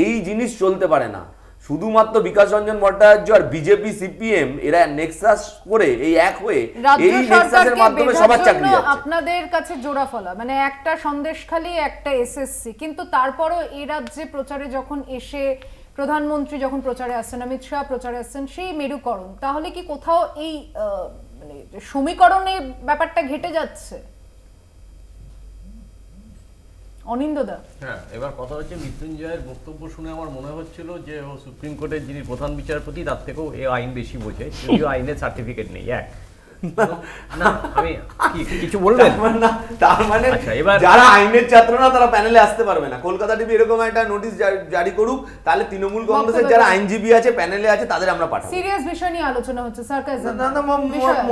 এই জিনিস চলতে পারে না। শুধুমাত্র বিকাশ রঞ্জন ভট্টাচার্য আর বিজেপি সিপিএম এরা নেক্সাস করে এই এক হয়ে এই নেক্সাসের মাধ্যমে সবার চাকরি যাচ্ছে। আপনাদের কাছে জোড়া ফলা মানে একটা সন্দেশখালী একটা এসএসসি, কিন্তু তারপরও এই রাজ্যে প্রচারে যখন এসে প্রধানমন্ত্রী যখন প্রচারে আসছেন, অমিত শাহ প্রচারে আসছেন, সেই মেরুকরণ, তাহলে কি কোথাও এই মানে সমীকরণের ব্যাপারটা ঘেটে যাচ্ছে? অনিন্দদা, হ্যাঁ, এবার কথা হচ্ছে মৃত্যুঞ্জয়ের বক্তব্য শুনে আমার মনে হচ্ছিল যে ও সুপ্রিম কোর্টের যিনি প্রধান বিচারপতি তার থেকেও এই আইন বেশি বোঝে, যদিও আইনের সার্টিফিকেট নেই। না আমি কিছু বলবেন না, তার মানে যারা আইনের ছাত্র না তারা প্যানেলে আসতে পারবে না। কলকাতা টিভি এরকম একটা নোটিশ জারি করুক, তাহলে তৃণমূল কংগ্রেসের যারা আইনজীবী আছে প্যানেলে আছে তাদের আমরা পাঠাবো। সিরিয়াস বিষয় নিয়ে আলোচনা হচ্ছে, সার্কাসম না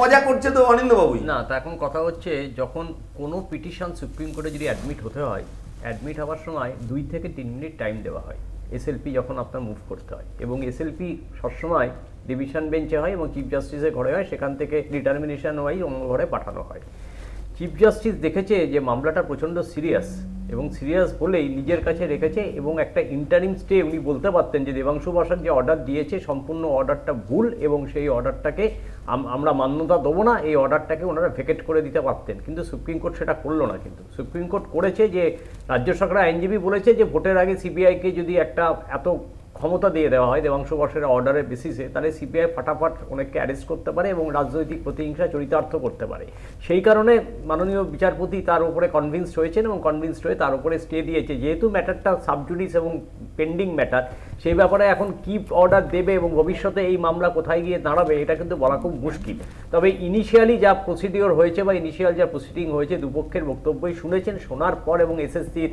মজা করছে তো অনিন্দ বাবুই। না, তা এখন কথা হচ্ছে যখন কোনো পিটিশন সুপ্রিম কোর্টে যদি অ্যাডমিট হতে হয়, অ্যাডমিট হওয়ার সময় 2 থেকে 3 মিনিট টাইম দেওয়া হয় এসএলপি যখন আপনার মুভ করতে হয়, এবং এসএলপি সবসময় ডিভিশন বেঞ্চে হয় এবং চিফ জাস্টিসের ঘরে হয়, সেখান থেকে ডিটারমিনেশন ওয়াইজ অন্য ঘরে পাঠানো হয়। চিফ জাস্টিস দেখেছে যে মামলাটা প্রচণ্ড সিরিয়াস, এবং সিরিয়াস বলেই নিজের কাছে রেখেছে, এবং একটা ইন্টারিম স্টে উনি বলতে পারতেন যে দেবাংশু বসাক যে অর্ডার দিয়েছে সম্পূর্ণ অর্ডারটা ভুল, এবং সেই অর্ডারটাকে আমরা মান্যতা দেবো না, এই অর্ডারটাকে ওনারা ভেকেট করে দিতে পারতেন, কিন্তু সুপ্রিম কোর্ট সেটা করলো না। কিন্তু সুপ্রিম কোর্ট করেছে যে রাজ্য সরকার আইনজীবী বলেছে যে ভোটের আগে সিবিআইকে যদি একটা এত ক্ষমতা দিয়ে দেওয়া হয় দেবাংশু বসের অর্ডারের বেসিসে, তাহলে সিবিআই ফাটাফাট অনেককে অ্যারেস্ট করতে পারে এবং রাজনৈতিক প্রতিহিংসা চরিতার্থ করতে পারে। সেই কারণে মাননীয় বিচারপতি তার উপরে কনভিন্সড হয়েছেন এবং কনভিন্সড হয়ে তার উপরে স্টে দিয়েছে। যেহেতু ম্যাটারটা সাবজুডিস এবং পেন্ডিং ম্যাটার, সেই ব্যাপারে এখন কি অর্ডার দেবে এবং ভবিষ্যতে এই মামলা কোথায় গিয়ে দাঁড়াবে এটা কিন্তু বলা খুব মুশকিল। তবে ইনিশিয়ালি যা প্রসিডিওর হয়েছে বা ইনিশিয়াল যা প্রসিডিং হয়েছে, দুপক্ষের বক্তব্যই শুনেছেন, শোনার পর এবং এসএসসির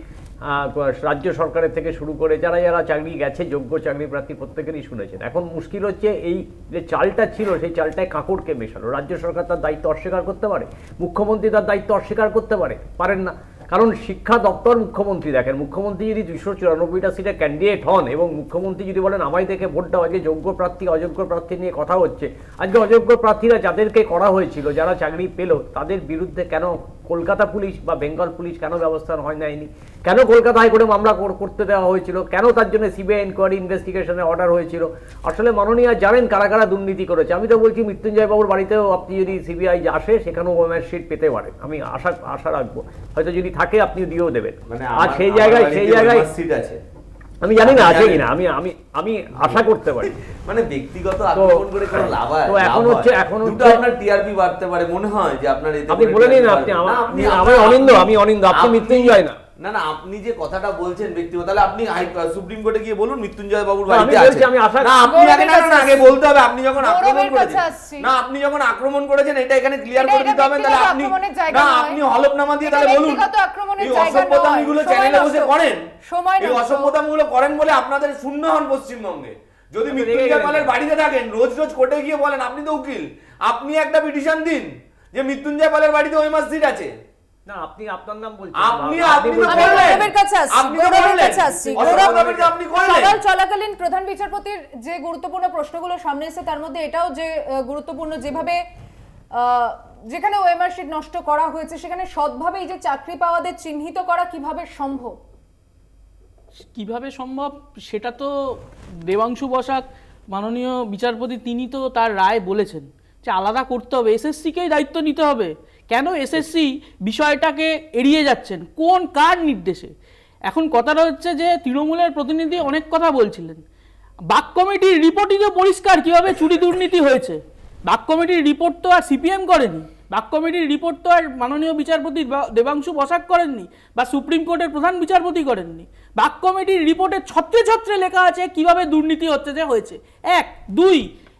রাজ্য সরকারের থেকে শুরু করে যারা যারা চাকরি গেছে যোগ্য চাকরি প্রার্থী প্রত্যেকেরই শুনেছেন। এখন মুশকিল হচ্ছে এই যে চালটা ছিল সেই চালটায় কাঁকড়কে মেশানো। রাজ্য সরকার তার দায়িত্ব অস্বীকার করতে পারে, মুখ্যমন্ত্রী তার দায়িত্ব অস্বীকার করতে পারেন না। কারণ শিক্ষা দপ্তর মুখ্যমন্ত্রী দেখেন, মুখ্যমন্ত্রী যদি 294টা সিটে ক্যান্ডিডেট হন এবং মুখ্যমন্ত্রী যদি বলেন আমায় দেখে ভোট দেওয়া, যে যোগ্য প্রার্থী অযোগ্য প্রার্থী নিয়ে কথা হচ্ছে, আজকে অযোগ্য প্রার্থীরা যাদেরকে করা হয়েছিল, যারা চাকরি পেল, তাদের বিরুদ্ধে কেন কলকাতা পুলিশ বা বেঙ্গল পুলিশ কেন ব্যবস্থা নেয়নি? কেন কলকাতা হাইকোর্টে মামলা করতে দেওয়া হয়েছিল? কেন তার জন্য সিবিআই ইনকোয়ারি ইনভেস্টিগেশনের অর্ডার হয়েছিল? আসলে মাননীয় জানেন কারা কারা দুর্নীতি করেছে। আমি তো বলছি মৃত্যুঞ্জয় বাবুর বাড়িতেও আপনি যদি সিবিআই আসে সেখানেও ওএমআর শিট পেতে পারেন, আমি আশা রাখবো, হয়তো যদি থাকে আপনি দিয়েও দেবেন। আর সেই জায়গায় সিট আছে, আমি জানি না আছে কিনা, আমি আশা করতে পারি। মানে ব্যক্তিগত আক্রমণ করে কোনো লাভ হয়? তো এখন হচ্ছে আপনার টিআরপি বাড়তে পারে মনে হয় যে আপনার আপনি বলে নিন, আমি অনিন্দ, আপনি মৃত্যুঞ্জয় না। না না, আপনি যে কথাটা বলছেন ব্যক্তিগত, তাহলে আপনি সুপ্রিম কোর্টে গিয়ে বলুন মৃত্যুঞ্জয় বাবুর বাড়িতে আছে। না, আপনি আগে বলতে হবে, আপনি যখন আক্রমণ করেছেন, না আপনি যখন আক্রমণ করেছেন এটা এখানে ক্লিয়ার করে দিতে হবে। তাহলে আপনি না, আপনি হলফনামা দিয়ে তাহলে বলুন এই অসভ্যতামিগুলো চ্যানেলে বসে করেন, এই অসভ্যতামিগুলো করেন বলে আপনাদের শূন্য হন পশ্চিমবঙ্গে। যদি মৃত্যুঞ্জয় পালের বাড়িতে থাকেন, রোজ রোজ কোর্টে গিয়ে বলেন, আপনি তো উকিল, আপনি একটা পিটিশন দিন যে মৃত্যুঞ্জয় পালের বাড়িতে ওই মাস সিট আছে। না, আপনি আপনার নাম বলছেন, সকাল চলাকালীন প্রধান বিচারপতির যে গুরুত্বপূর্ণ প্রশ্নগুলো সামনে এসেছে তার মধ্যে এটাও যে গুরুত্বপূর্ণ, যেভাবে যেখানে ওএমআর শিট নষ্ট করা হয়েছে সেখানে সৎভাবে এই যে চাকরি পাওয়াদের চিহ্নিত করা কিভাবে সম্ভব? সেটা তো দেবাংশু বসাক মাননীয় বিচারপতি তিনি তো তার রায় বলেছেন যে আলাদা করতে হবে, এসএসসিকেই দায়িত্ব নিতে হবে। কেন এসএসসি বিষয়টাকে এড়িয়ে যাচ্ছেন, কার নির্দেশে? এখন কথাটা হচ্ছে যে তৃণমূলের প্রতিনিধি অনেক কথা বলছিলেন, বাক কমিটির রিপোর্টই তো পরিষ্কার কিভাবে চুরি দুর্নীতি হয়েছে। বাক কমিটির রিপোর্ট তো আর সিপিএম করেনি, বাক কমিটির রিপোর্ট তো আর মাননীয় বিচারপতি দেবাংশু বসাক করেননি বা সুপ্রিম কোর্টের প্রধান বিচারপতি করেননি। বাক কমিটির রিপোর্টে ছত্রে ছত্রে লেখা আছে কিভাবে দুর্নীতি হয়েছে। 1, 2,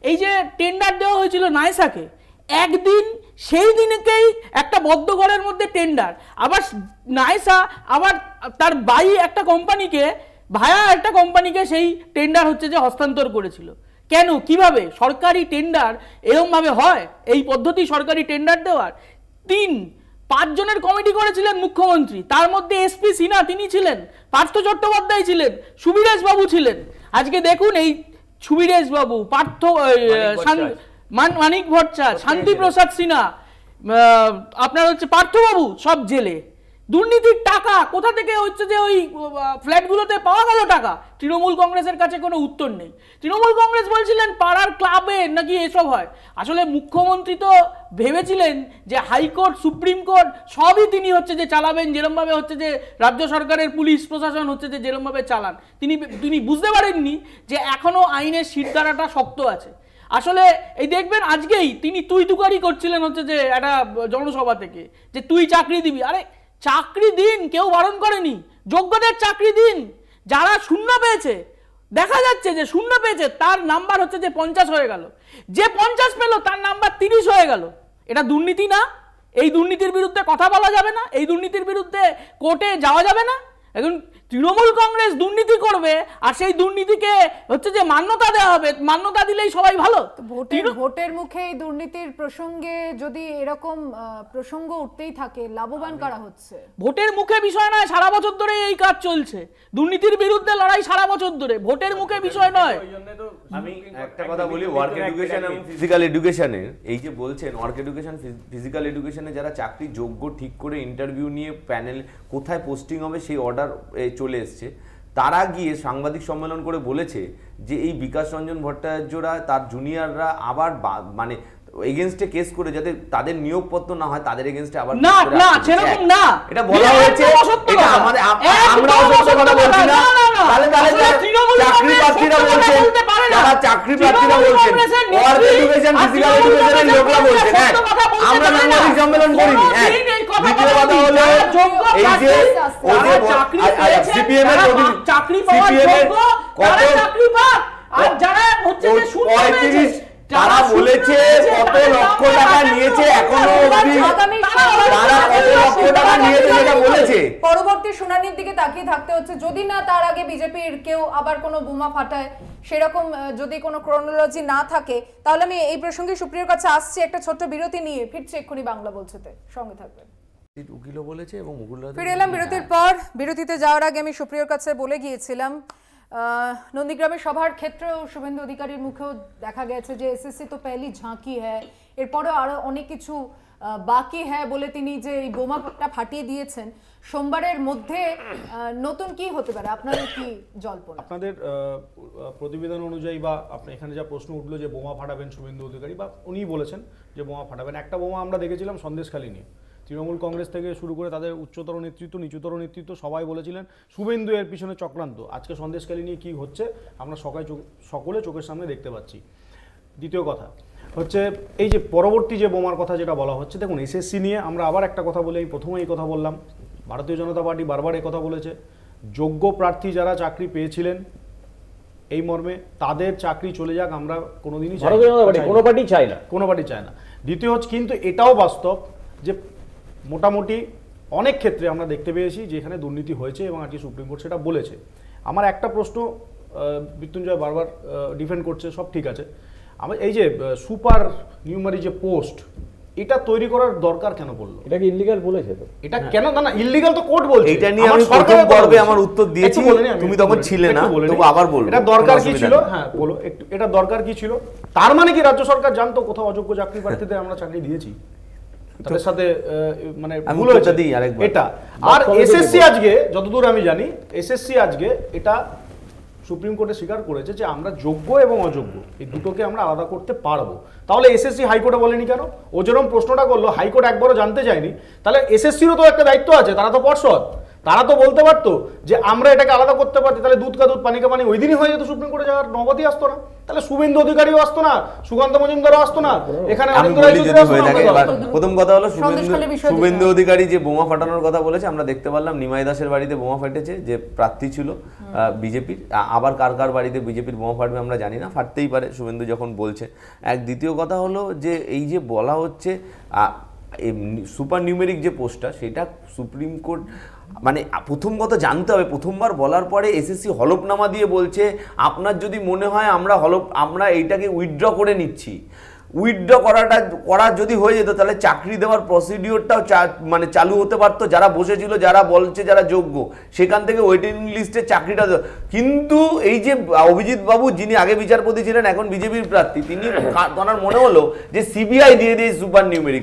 এই যে টেন্ডার দেওয়া হয়েছিল নাইসাকে, একদিন সেই দিনকেই একটা বদ্ধ ঘরের মধ্যে টেন্ডার, আবার নাইসা আবার তার একটা কোম্পানিকে সেই টেন্ডার হস্তান্তর করেছিল। কেন, কিভাবে সরকারি টেন্ডার এরকমভাবে হয়? এই পদ্ধতি সরকারি টেন্ডার দেওয়ার। 5 জনের কমিটি করেছিলেন মুখ্যমন্ত্রী, তার মধ্যে এসপি সিনহা তিনি ছিলেন, পার্থ চট্টোপাধ্যায় ছিলেন, সুবিরেশ বাবু ছিলেন। আজকে দেখুন এই সুবিরেশ বাবু, মানিক ভট্টাচার্য, শান্তি প্রসাদ সিনহা, আপনার পার্থবাবু সব জেলে। দুর্নীতির টাকা কোথা থেকে হচ্ছে যে ওই ফ্ল্যাটগুলোতে পাওয়া গেল টাকা, তৃণমূল কংগ্রেসের কাছে কোনো উত্তর নেই। তৃণমূল কংগ্রেস বলছিলেন পাড়ার ক্লাবে নাকি এসব হয়। আসলে মুখ্যমন্ত্রী তো ভেবেছিলেন যে হাইকোর্ট, সুপ্রিম কোর্ট সবই তিনি হচ্ছে যে চালাবেন, যেরমভাবে হচ্ছে যে রাজ্য সরকারের পুলিশ প্রশাসন হচ্ছে যে যেরমভাবে চালান, তিনি বুঝতে পারেননি যে এখনো আইনের শিরদাঁড়াটা শক্ত আছে। আসলে এই দেখবেন আজকেই তিনি তুই-তুকারি করছিলেন হচ্ছে যে একটা জনসভা থেকে, যে তুই চাকরি দিবি। আরে চাকরি দিন, কেউ বারণ করেনি, যোগ্যদের চাকরি দিন। যারা শূন্য পেয়েছে, দেখা যাচ্ছে যে শূন্য পেয়েছে তার নাম্বার হচ্ছে যে 50 হয়ে গেল, যে 50 পেল তার নাম্বার 30 হয়ে গেল। এটা দুর্নীতি না? এই দুর্নীতির বিরুদ্ধে কথা বলা যাবে না? এই দুর্নীতির বিরুদ্ধে কোর্টে যাওয়া যাবে না? এখন তৃণমূল কংগ্রেস দুর্নীতি করবে আর সেই দুর্নীতিকে হচ্ছে যে মান্যতা দেওয়া হবে, মান্যতা দিলেই সবাই ভালো। ভোটের মুখে এই দুর্নীতির প্রসঙ্গে যদি এরকম প্রসঙ্গ উঠতেই থাকে, লাভবান কারা হচ্ছে? ভোটের মুখে বিষয় নয়, সারা বছর ধরে এই কাজ চলছে, দুর্নীতির বিরুদ্ধে লড়াই সারা বছর ধরে, ভোটের মুখে বিষয় নয়। আমি একটা কথা বলি, ওয়ার্ক এডুকেশন এবং ফিজিক্যাল এডুকেশনের এই যে বলছেন, ওয়ার্ক এডুকেশন ফিজিক্যাল এডুকেশনে যারা চাকরি যোগ্য ঠিক করে ইন্টারভিউ নিয়ে প্যানেল কোথায় পোস্টিং হবে সেই অর্ডার চলে এসছে, তারা গিয়ে সাংবাদিক সম্মেলন করে বলেছে যে এই বিকাশ রঞ্জন ভট্টাচার্যরা তার জুনিয়ররা আবার মানে এগেইনস্টে কেস করে যাতে তাদের নিয়োগপত্র না হয়, তাদের এগেইনস্টে আবার না না সেরকম না, এটা বলা হয়েছে। এটা আমাদের আমরা অসত্য কথা বলছি না, তাহলে চাকরি প্রার্থীরা বলছেন, যারা চাকরি প্রার্থীরা বলছেন, ওয়ার্ক এডুকেশন ফিজিক্যাল এডুকেশনের লোকরা বলছেন। আমরা সাংবাদিক সম্মেলন করিনি। দ্বিতীয় কথা হলো এই যে সিপিএম এর চাকরি পাওয়ার যোগ্য তারা চাকরি পাক, আর যারা হচ্ছে যে শূন্য পেয়েছে তারা বলেছে কত লক্ষ টাকা নিয়েছে, এখনো অবধি তারা কত লক্ষ টাকা নিয়েছে সেটা বলেছে। পরবর্তী শুনানির দিকে তাকিয়ে থাকতে হচ্ছে, যদি না তার আগে বিজেপির কেউ আবার কোনো বোমা ফাটায়, সেরকম যদি কোনো ক্রোনোলজি না থাকে, তাহলে আমি এই প্রসঙ্গে সুপ্রিয়র কাছে আসছি। একটা ছোট্ট বিরতি নিয়ে ফিরছি এক্ষুনি বাংলা বলছেতে, সঙ্গে থাকবেন। উকিলও বলেছে এবং ফিরে এলাম বিরতির পর। বিরতিতে যাওয়ার আগে আমি সুপ্রিয়র কাছে বলে গিয়েছিলাম, নন্দীগ্রামের সভার ক্ষেত্রেও শুভেন্দু অধিকারীর মুখেও দেখা গেছে যে এসএসসি তো পেলি ঝাঁকি হ্যায়, এরপরেও আরো অনেক কিছু বাকি হ্যাঁ বলে তিনি যে এই বোমাটা ফাটিয়ে দিয়েছেন। সোমবারের মধ্যে নতুন কি হতে পারে, আপনাদের কি জল্পনা? আপনাদের প্রতিবেদন অনুযায়ী বা আপনি এখানে যা প্রশ্ন উঠলো যে বোমা ফাটাবেন শুভেন্দু অধিকারী, বা উনিই বলেছেন যে বোমা ফাটাবেন। একটা বোমা আমরা দেখেছিলাম সন্দেশখালী নিয়ে, তৃণমূল কংগ্রেস থেকে শুরু করে তাদের উচ্চতর নেতৃত্ব, নিচুতর নেতৃত্ব সবাই বলেছিলেন শুভেন্দু এর পিছনে চক্রান্ত। আজকে সন্দেশখালী নিয়ে কি হচ্ছে আমরা সকলে চোখের সামনে দেখতে পাচ্ছি। দ্বিতীয় কথা হচ্ছে এই যে পরবর্তী যে বোমার কথা যেটা বলা হচ্ছে, দেখুন এসএসসি নিয়ে আমরা আবার একটা কথা বলে, প্রথমে এই কথা বললাম, ভারতীয় জনতা পার্টি বারবার এই কথা বলেছে, যোগ্য প্রার্থী যারা চাকরি পেয়েছিলেন এই মর্মে তাদের চাকরি চলে যাক, আমরা কোনোদিনই কোনো পার্টি চায় না। দ্বিতীয় হচ্ছে কিন্তু এটাও বাস্তব যে মোটামুটি অনেক ক্ষেত্রে আমরা দেখতে পেয়েছি যে এখানে দুর্নীতি হয়েছে এবং আজকে সুপ্রিম কোর্ট সেটা বলেছে। আমার একটা প্রশ্ন, মৃত্যুঞ্জয় বারবার ডিফেন্ড করছে, সব ঠিক আছে, আমার এই যে সুপার নিউমারি যে পোস্ট, এটা তৈরি করার দরকার কেন পড়লো? এটা কি ইল্লিগাল বলেছে তো? এটা কেন না ইল্লিগাল তো কোর্ট বলছে। এটা নিয়ে আমি প্রথম পর্বে আমার উত্তর দিয়েছি, তুমি তখন ছিলে না, তবু আবার বলবো এটা দরকার কি ছিল। হ্যাঁ বলো একটু, এটা দরকার কি ছিল? তার মানে কি রাজ্য সরকার জানতো কোথাও অযোগ্য চাকরি প্রার্থীদের আমরা চাকরি দিয়েছি? তাদের সাথে মানে ভুল হয়েছে এটা। আর এসএসসি আজকে যতদূর আমি জানি, এসএসসি আজকে এটা সুপ্রিম কোর্টে স্বীকার করেছে যে আমরা যোগ্য এবং অযোগ্য এই দুটোকে আমরা আলাদা করতে পারবো। তাহলে এসএসসি হাইকোর্টে বলেনি কেন? ও যেরকম প্রশ্নটা করলো, হাইকোর্ট একবারও জানতে চায়নি, তাহলে এসএসসিরও তো একটা দায়িত্ব আছে, তারা তো পর্ষদ, তারা তো বলতে পারতো যে আমরা এটাকে আলাদা করতে পারছি, তাহলে দুধ কা দুধ পানি কা পানি ওই দিনই হয়ে যেত, সুপ্রিম কোর্টে যাওয়ার নবতই আসতো না, তাহলে শুভেন্দু অধিকারীও আসতো না, সুকান্ত মজুমদারও আসতো না, এখানে প্রথম কথা হলো শুভেন্দু অধিকারী যে বোমা ফাটানোর কথা বলেছে, আমরা দেখতে পারলাম নিমাই দাসের বাড়িতে বোমা ফাটেছে, যে প্রার্থী ছিল বিজেপির, আবার কার কার বাড়িতে বিজেপির বোমা ফাটবে আমরা জানি না, ফাটতেই পারে শুভেন্দু যখন বলছে। দ্বিতীয় কথা হলো যে এই যে বলা হচ্ছে সুপার নিউমেরিক যে পোস্টটা, সেটা সুপ্রিম কোর্ট মানে প্রথম কথা জানতে হবে, প্রথমবার বলার পরে এসএসসি হলফনামা দিয়ে বলছে আপনার যদি মনে হয় আমরা এইটাকে উইথড্র করে নিচ্ছি। উইথড্র করা যদি হয়ে যেত তাহলে চাকরি দেওয়ার প্রসিডিওরটাও মানে চালু হতে পারতো। যারা বসেছিল, যারা বলছে যারা যোগ্য, সেখান থেকে ওয়েটিং লিস্টে চাকরিটা। কিন্তু এই যে অভিজিৎ বাবু, যিনি আগে বিচারপতি ছিলেন, এখন বিজেপির প্রার্থী, তিনি ওনার মনে হলো যে সিবিআই দিয়ে দিয়ে সুপার নিউমেরিক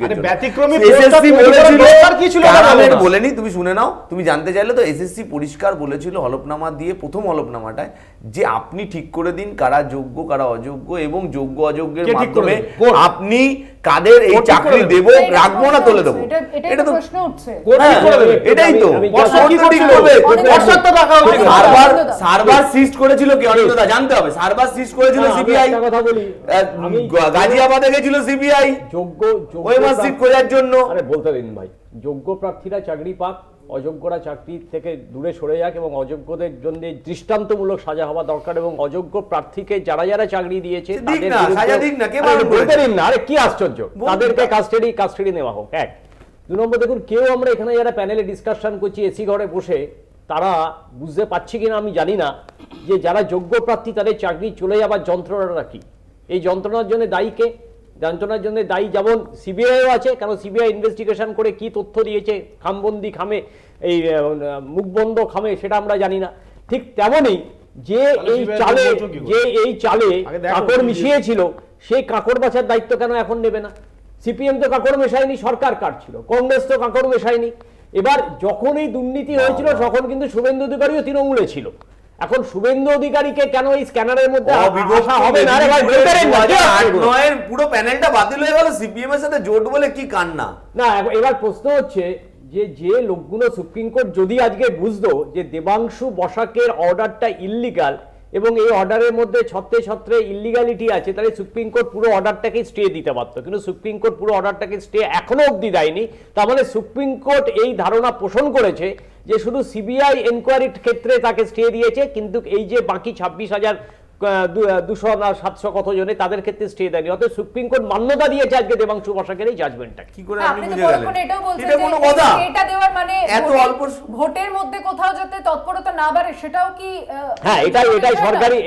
বলেনি। তুমি শুনে নাও, তুমি জানতে চাইলে তো এসএসসি পরিষ্কার বলেছিল হলফনামা দিয়ে, প্রথম হলফনামাটায়, যে আপনি ঠিক করে দিন কারা যোগ্য কারা অযোগ্য, এবং যোগ্য অযোগ্যের মাধ্যমে আপনি কাদের এই চাকরি দেব রাখবো না তুলে দেবো। এটা তো প্রশ্ন উঠছে, এটাই তো সার্ভার সিস্ট করেছিল কি অনিন্দা জানতে হবে। সার্ভার সিস্ট করেছিল সিবিআই, গাজিয়াবাদে গেছিল সিবিআই যোগ্য ওএমআর সিট খোঁজার জন্য। আরে বলতে দিন ভাই, যোগ্য প্রার্থীরা চাকরি পাক, অযোগ্যরা চাকরি থেকে দূরে সরে যাক, এবং অযোগ্যদের জন্য দৃষ্টান্তমূলক সাজা হওয়া দরকার, এবং অযোগ্য প্রার্থীকে যারা যারা চাকরি দিয়েছে আরে কি আশ্চর্য, তাদেরকে কাস্টাডি নেওয়া হোক। এক, 2 নম্বর, দেখুন কেউ আমরা এখানে যারা প্যানেলে ডিসকাশন করছি এসি ঘরে বসে, তারা বুঝতে পারছি কিনা আমি জানি না যে যারা যোগ্য প্রার্থী তাদের চাকরি চলে যাবার যন্ত্রণাটা কি। এই যন্ত্রণার জন্য দায়ী কে? যন্ত্রণার জন্য দায়ী যেমন সিবিআইও আছে, কারণ সিবিআই ইনভেস্টিগেশন করে কি তথ্য দিয়েছে, খামবন্দি খামে, এই মুখবন্ধ খামে, সেটা আমরা জানি না। ঠিক তেমনই যে এই চালে কাকড় মিশিয়েছিল, সেই কাকড় বাছার দায়িত্ব কেন এখন নেবে না? সিপিএম তো কাকড় মেশায়নি, সরকার কাটছিল, কংগ্রেস তো কাকড় মেশায়নি। এবার যখন এই দুর্নীতি হয়েছিল তখন কিন্তু শুভেন্দু অধিকারীও তৃণমূলে ছিল। এখন শুভেন্দু অধিকারীকে কেন এই স্ক্যানারের মধ্যে আসা হবে না? পুরো প্যানেলটা বাতিল হয়ে গেল সিপিএম এর সাথে জোট বলে কি কান্না না। এবার প্রশ্ন হচ্ছে যে লোকগুলো সুপ্রিম কোর্ট যদি আজকে বুঝতো যে দেবাংশু বসাকের অর্ডারটা ইল্লিগাল, এবং এই অর্ডারের মধ্যে ছত্রে ইল্লিগালিটি আছে, তাহলে সুপ্রিম কোর্ট পুরো অর্ডারটাকে স্টে দিতে পারতো। কিন্তু সুপ্রিম কোর্ট পুরো অর্ডারটাকে স্টে এখনো অবধি দেয়নি। তার মানে সুপ্রিম কোর্ট এই ধারণা পোষণ করেছে যে শুধু সিবিআই এনকোয়ারির ক্ষেত্রে তাকে স্টে দিয়েছে, কিন্তু এই যে বাকি 26,200 না 700 কত জনে, তাদের ক্ষেত্রে স্টে দেয়নি। অতএব সুপ্রিম কোর্ট মান্যতা দিয়েছে আজকে দেবাংশু বসাকের এই জাজমেন্টটা। কি করে আপনি বুঝে গেলেন? এটা কোনো কথা? এটা দেওয়ার মানে এত অল্প ভোটের মধ্যে কোথাও যাতে তৎপরতা না বাড়ে, সেটাও কি? হ্যাঁ, এটাই সরকারি।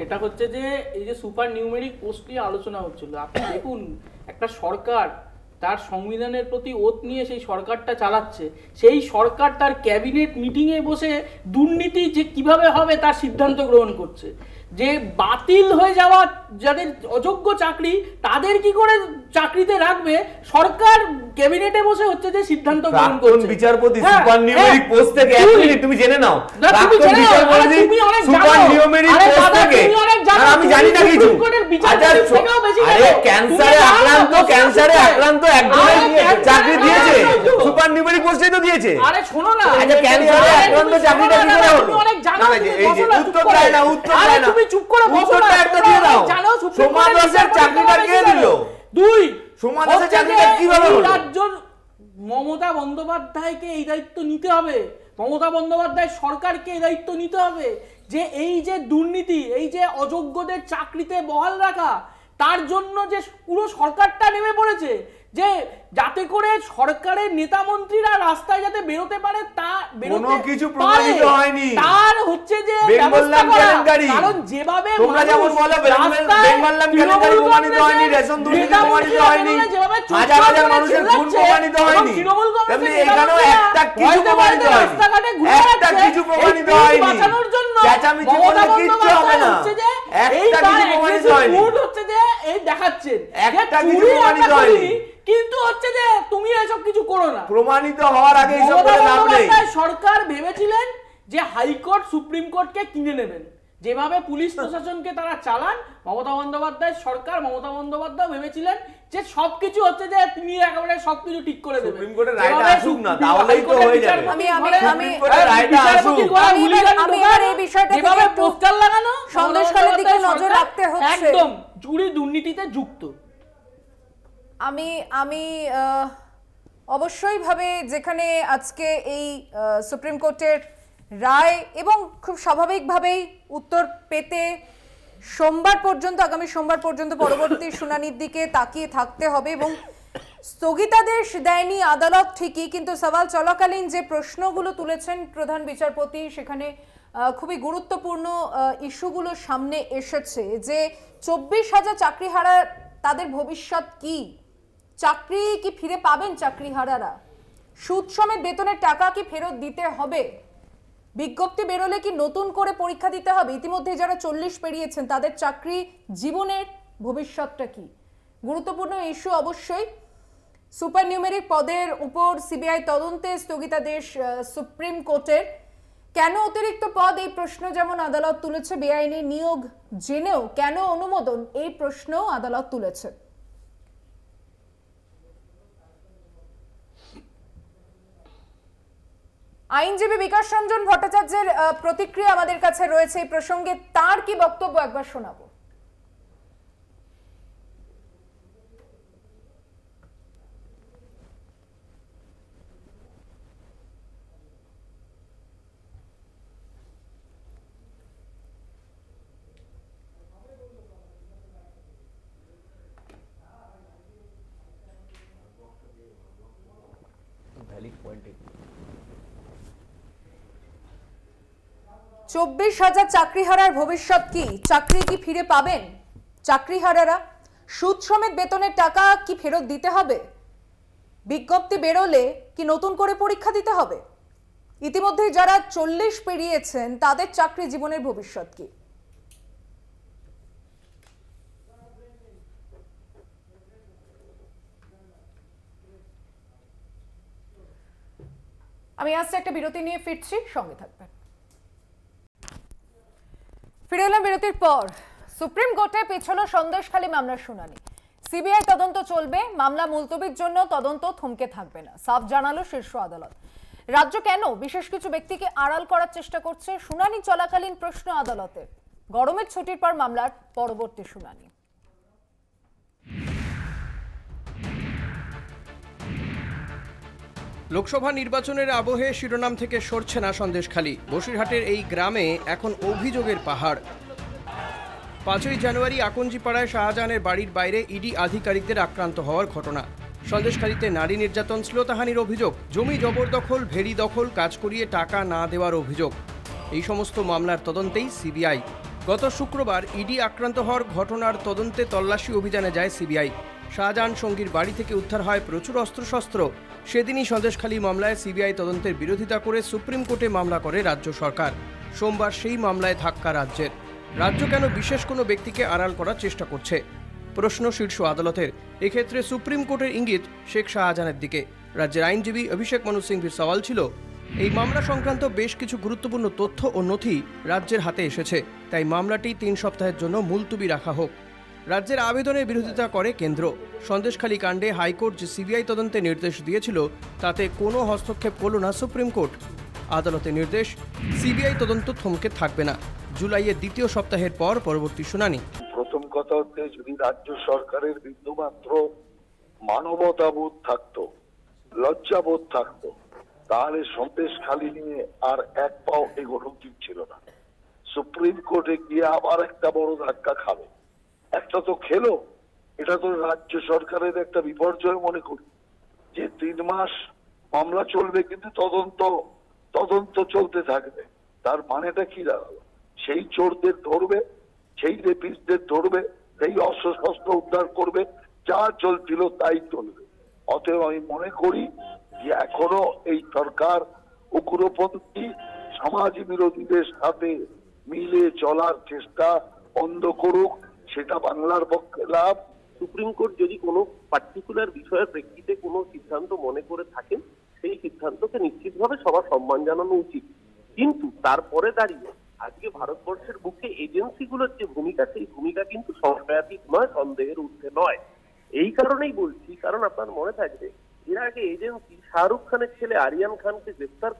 সেটা হচ্ছে যে এই যে সুপার নিউমেরিক পোস্ট নিয়ে আলোচনা হচ্ছিল, আপনি দেখুন একটা সরকার তার সংবিধানের প্রতি ওত নিয়ে সেই সরকারটা চালাচ্ছে, সেই সরকার তার ক্যাবিনেট মিটিংয়ে বসে দুর্নীতি যে কিভাবে হবে তার সিদ্ধান্ত গ্রহণ করছে। যে বাতিল হয়ে যাওয়া যাদের অযোগ্য চাকরি, তাদের কি করে চাকরিতে রাখবে, সরকার ক্যাবিনেটে বসে হচ্ছে যে সিদ্ধান্ত গ্রহণ করছে। বিচারপতি সুপার নিউমেরিক পোস্ট থেকে এক মিনিট তুমি জেনে নাও, তুমি অনেক সুপার নিউমেরিক পোস্ট থেকে আমি জানি না কিছু। আরে ক্যান্সারে আক্রান্ত একজনের চাকরি দিয়েছে, সুপার নিউমেরিক পোস্টে তো দিয়েছে। আরে শোনো না, আচ্ছা ক্যান্সারে আক্রান্ত চাকরিটা কি করে হলো? এই যে উত্তর দেয় না। তুমি চুপ করে বসো না, একটা দিয়ে দাও। সমাজের চাকরিটা কে দিল? দুই, সমাজের চাকরিটা কিভাবে হলো? রাজ্যের মমতা বন্দ্যোপাধ্যায়কে এই দায়িত্ব নিতে হবে, মমতা বন্দ্যোপাধ্যায় সরকারকে এই দায়িত্ব নিতে হবে যে এই যে দুর্নীতি, এই যে অযোগ্যদের চাকরিতে বহাল রাখা, তার জন্য যে পুরো সরকারটা নেমে পড়েছে, যে যাতে করে সরকারের নেতা মন্ত্রীরা রাস্তায় যাতে বেরোতে পারে, তা কোনো কিছু প্রমাণিত হয়নি। তার হচ্ছে যে কারণ যেভাবে তোমরা যেমন বলো বেঙ্গললাম কেলেঙ্কারি প্রমাণিত হয়নি, রেশন দুর্নীতি প্রমাণিত হয়নি, হাজার হাজার মানুষের খুন প্রমাণিত হয়নি, তেমনি এখানেও একটা কিছু প্রমাণিত হয়নি, একটা কিছু প্রমাণিত হয়নি। চেঁচামেচি করলে কিচ্ছু হবে না, একটা কিছু প্রমাণিত হয়নি, হচ্ছে যে এই দেখাচ্ছেন একটা কিছু প্রমাণিত হয়নি। কিন্তু হচ্ছে যে তুমি এসব কিছু করো না, প্রমাণিত হওয়ার আগে এসব করে লাভ নেই। সরকার ভেবেছিলেন যে হাইকোর্ট সুপ্রিম কোর্টকে কিনে নেবেন, যেভাবে পুলিশ প্রশাসনকে তারা চালান, মমতা বন্দ্যোপাধ্যায় সরকার, মমতা বন্দ্যোপাধ্যায় ভেবেছিলেন যে সবকিছু হচ্ছে যে তিনি একেবারে সবকিছু ঠিক করে দেবেন। সুপ্রিম কোর্টের রায়টা আসুক না, তাহলেই তো হয়ে যাবে। আমি রায়টা আসুক। আমি আর এই বিষয়টা যেভাবে পোস্টার লাগানো, সন্দেশখালীর দিকে নজর রাখতে হচ্ছে, একদম চুরি দুর্নীতিতে যুক্ত। আমি অবশ্যই ভাবে যেখানে আজকে এই সুপ্রিম কোর্টের রায়, এবং খুব স্বাভাবিকভাবেই উত্তর পেতে আগামী সোমবার পর্যন্ত পরবর্তী শুনানির দিকে তাকিয়ে থাকতে হবে, এবং স্থগিতাদেশ দেয়নি আদালত ঠিকই, কিন্তু সওয়াল চলাকালীন যে প্রশ্নগুলো তুলেছেন প্রধান বিচারপতি, সেখানে খুবই গুরুত্বপূর্ণ ইস্যুগুলো সামনে এসেছে যে 24,000 চাকরিহারা, তাদের ভবিষ্যৎ কি? চাকরি কি ফিরে পাবেন চাকরিহারারা? সুদ সমেত বেতনের টাকা কি ফেরত দিতে হবে? বিজ্ঞপ্তি বেরোলে কি নতুন করে পরীক্ষা দিতে হবে? ইতিমধ্যে যারা 40 পেরিয়েছেন তাদের চাকরি জীবনের ভবিষ্যৎটা কি? গুরুত্বপূর্ণ ইস্যু অবশ্যই। সুপার নিউমেরিক পদের উপর সিবিআই তদন্তে স্থগিতাদেশ সুপ্রিম কোর্টের। কেন অতিরিক্ত পদ, এই প্রশ্ন যেমন আদালত তুলেছে। বেআইনি নিয়োগ জেনেও কেন অনুমোদন, এই প্রশ্নও আদালত তুলেছে। আইনজীবী বিকাশ রঞ্জন ভট্টাচার্যের প্রতিক্রিয়া আমাদের কাছে রয়েছে এই প্রসঙ্গে। তার কি বক্তব্য একবার শোনাবো। Valid point. 24,000 চাকরিহারার ভবিষ্যৎ কি? চাকরি কি ফিরে পাবেন চাকরিহারারা? সুদ সমেত বেতনের টাকা কি ফেরত দিতে হবে? বিজ্ঞপ্তি বেরোলে কি নতুন করে পরীক্ষা দিতে হবে? ইতিমধ্যে যারা 40 পেরিয়েছেন তাদের চাকরি জীবনের ভবিষ্যৎ কি? আমি আজকে একটা বিরতি নিয়ে ফিরছি, সঙ্গে থাকবেন। ফিরে এলাম বিরতির পর। সুপ্রিম কোর্টে পিছল সন্দেশখালী মামলার শুনানি। সিবিআই তদন্ত চলবে, মামলা মুলতবির জন্য তদন্ত থমকে থাকবে না, সাফ জানালো শীর্ষ আদালত। রাজ্য কেন বিশেষ কিছু ব্যক্তিকে আড়াল করার চেষ্টা করছে? শুনানি চলাকালীন প্রশ্ন আদালতের। গরমের ছুটির পর মামলার পরবর্তী শুনানি। লোকসভা নির্বাচনের আবহে শিরোনাম থেকে সরছে না সন্দেশখালী। বসিরহাটের এই গ্রামে এখন অভিযোগের পাহাড়। 5ই জানুয়ারি আকঞ্জিপাড়ায় শাহজাহানের বাড়ির বাইরে ইডি আধিকারিকদের আক্রান্ত হওয়ার ঘটনা। সন্দেশখালীতে নারী নির্যাতন, শ্লীলতাহানির অভিযোগ, জমি জবরদখল, ভেড়ি দখল, কাজ করিয়ে টাকা না দেওয়ার অভিযোগ। এই সমস্ত মামলার তদন্তেই সিবিআই। গত শুক্রবার ইডি আক্রান্ত হওয়ার ঘটনার তদন্তে তল্লাশি অভিযানে যায় সিবিআই। শাহজাহান সঙ্গীর বাড়ি থেকে উদ্ধার হয় প্রচুর অস্ত্রশস্ত্র। সেদিনই সন্দেশখালী মামলায় সিবিআই তদন্তের বিরোধিতা করে সুপ্রিম কোর্টে মামলা করে রাজ্য সরকার। সোমবার সেই মামলায় ধাক্কা রাজ্যের। রাজ্য কেন বিশেষ কোনো ব্যক্তিকে আড়াল করার চেষ্টা করছে? প্রশ্ন শীর্ষ আদালতের। এক্ষেত্রে সুপ্রিম কোর্টের ইঙ্গিত শেখ শাহজাহানের দিকে। রাজ্যের আইনজীবী অভিষেক মনু সিংভির সওয়াল ছিল, এই মামলা সংক্রান্ত বেশ কিছু গুরুত্বপূর্ণ তথ্য ও নথি রাজ্যের হাতে এসেছে, তাই মামলাটি 3 সপ্তাহের জন্য মুলতুবি রাখা হোক। রাজ্যের আবেদনের বিরোধিতা করে কেন্দ্র। সন্দেশখালী কাণ্ডে হাইকোর্ট যে সিবিআই তদন্তে নির্দেশ দিয়েছিল তাতে কোনো হস্তক্ষেপ করল না সুপ্রিম কোর্ট। আদালতের নির্দেশ, সিবিআই তদন্ত থমকে থাকবে না। জুলাইয়ের 2য় সপ্তাহের পর পরবর্তী শুনানি। প্রথম কথা হচ্ছে, যদি রাজ্য সরকারের বিন্দুমাত্র মানবতাবোধ থাকতো, লজ্জাবোধ থাকতো, তাহলে সন্দেশখালী নিয়ে আর এক পাও এগোনো উচিত ছিল না। সুপ্রিম কোর্টে গিয়ে আবার একটা বড় ধাক্কা খাবে। একটা তো খেলো, এটা তো রাজ্য সরকারের একটা বিপর্যয় মনে করি যে 3 মাস মামলা চলবে কিন্তু তদন্ত চলতে থাকবে। তার মানেটা কি দাঁড়ালো? সেই চোরদের ধরবে, সেই রেপিস্টদের ধরবে, সেই অস্ত্রশস্ত্র উদ্ধার করবে, যা চলছিল তাই চলবে। অতএব আমি মনে করি যে এখনো এই সরকার উগ্রপন্থী সমাজ বিরোধীদের সাথে মিলে চলার চেষ্টা বন্ধ করুক, সেটা বাংলার পক্ষে লাভ। সুপ্রিম কোর্ট যদি কোনো পার্টিকুলার বিষয়ের প্রেক্ষিতে কোনো সিদ্ধান্ত মনে করে থাকেন, সেই সিদ্ধান্তকে নিশ্চিতভাবে সবার সম্মান জানানো উচিত। কিন্তু তারপরে দাঁড়িয়ে আজকে ভারতবর্ষের বুকে এজেন্সিগুলোর যে ভূমিকা, সেই ভূমিকা কিন্তু সংশয়াতীত নয়, সন্দেহের ঊর্ধ্বে নয়। এই কারণেই বলছি, কারণ আপনার মনে থাকবে এর আগে এজেন্সি শাহরুখ খানের ছেলে আরিয়ান খানকে গ্রেফতার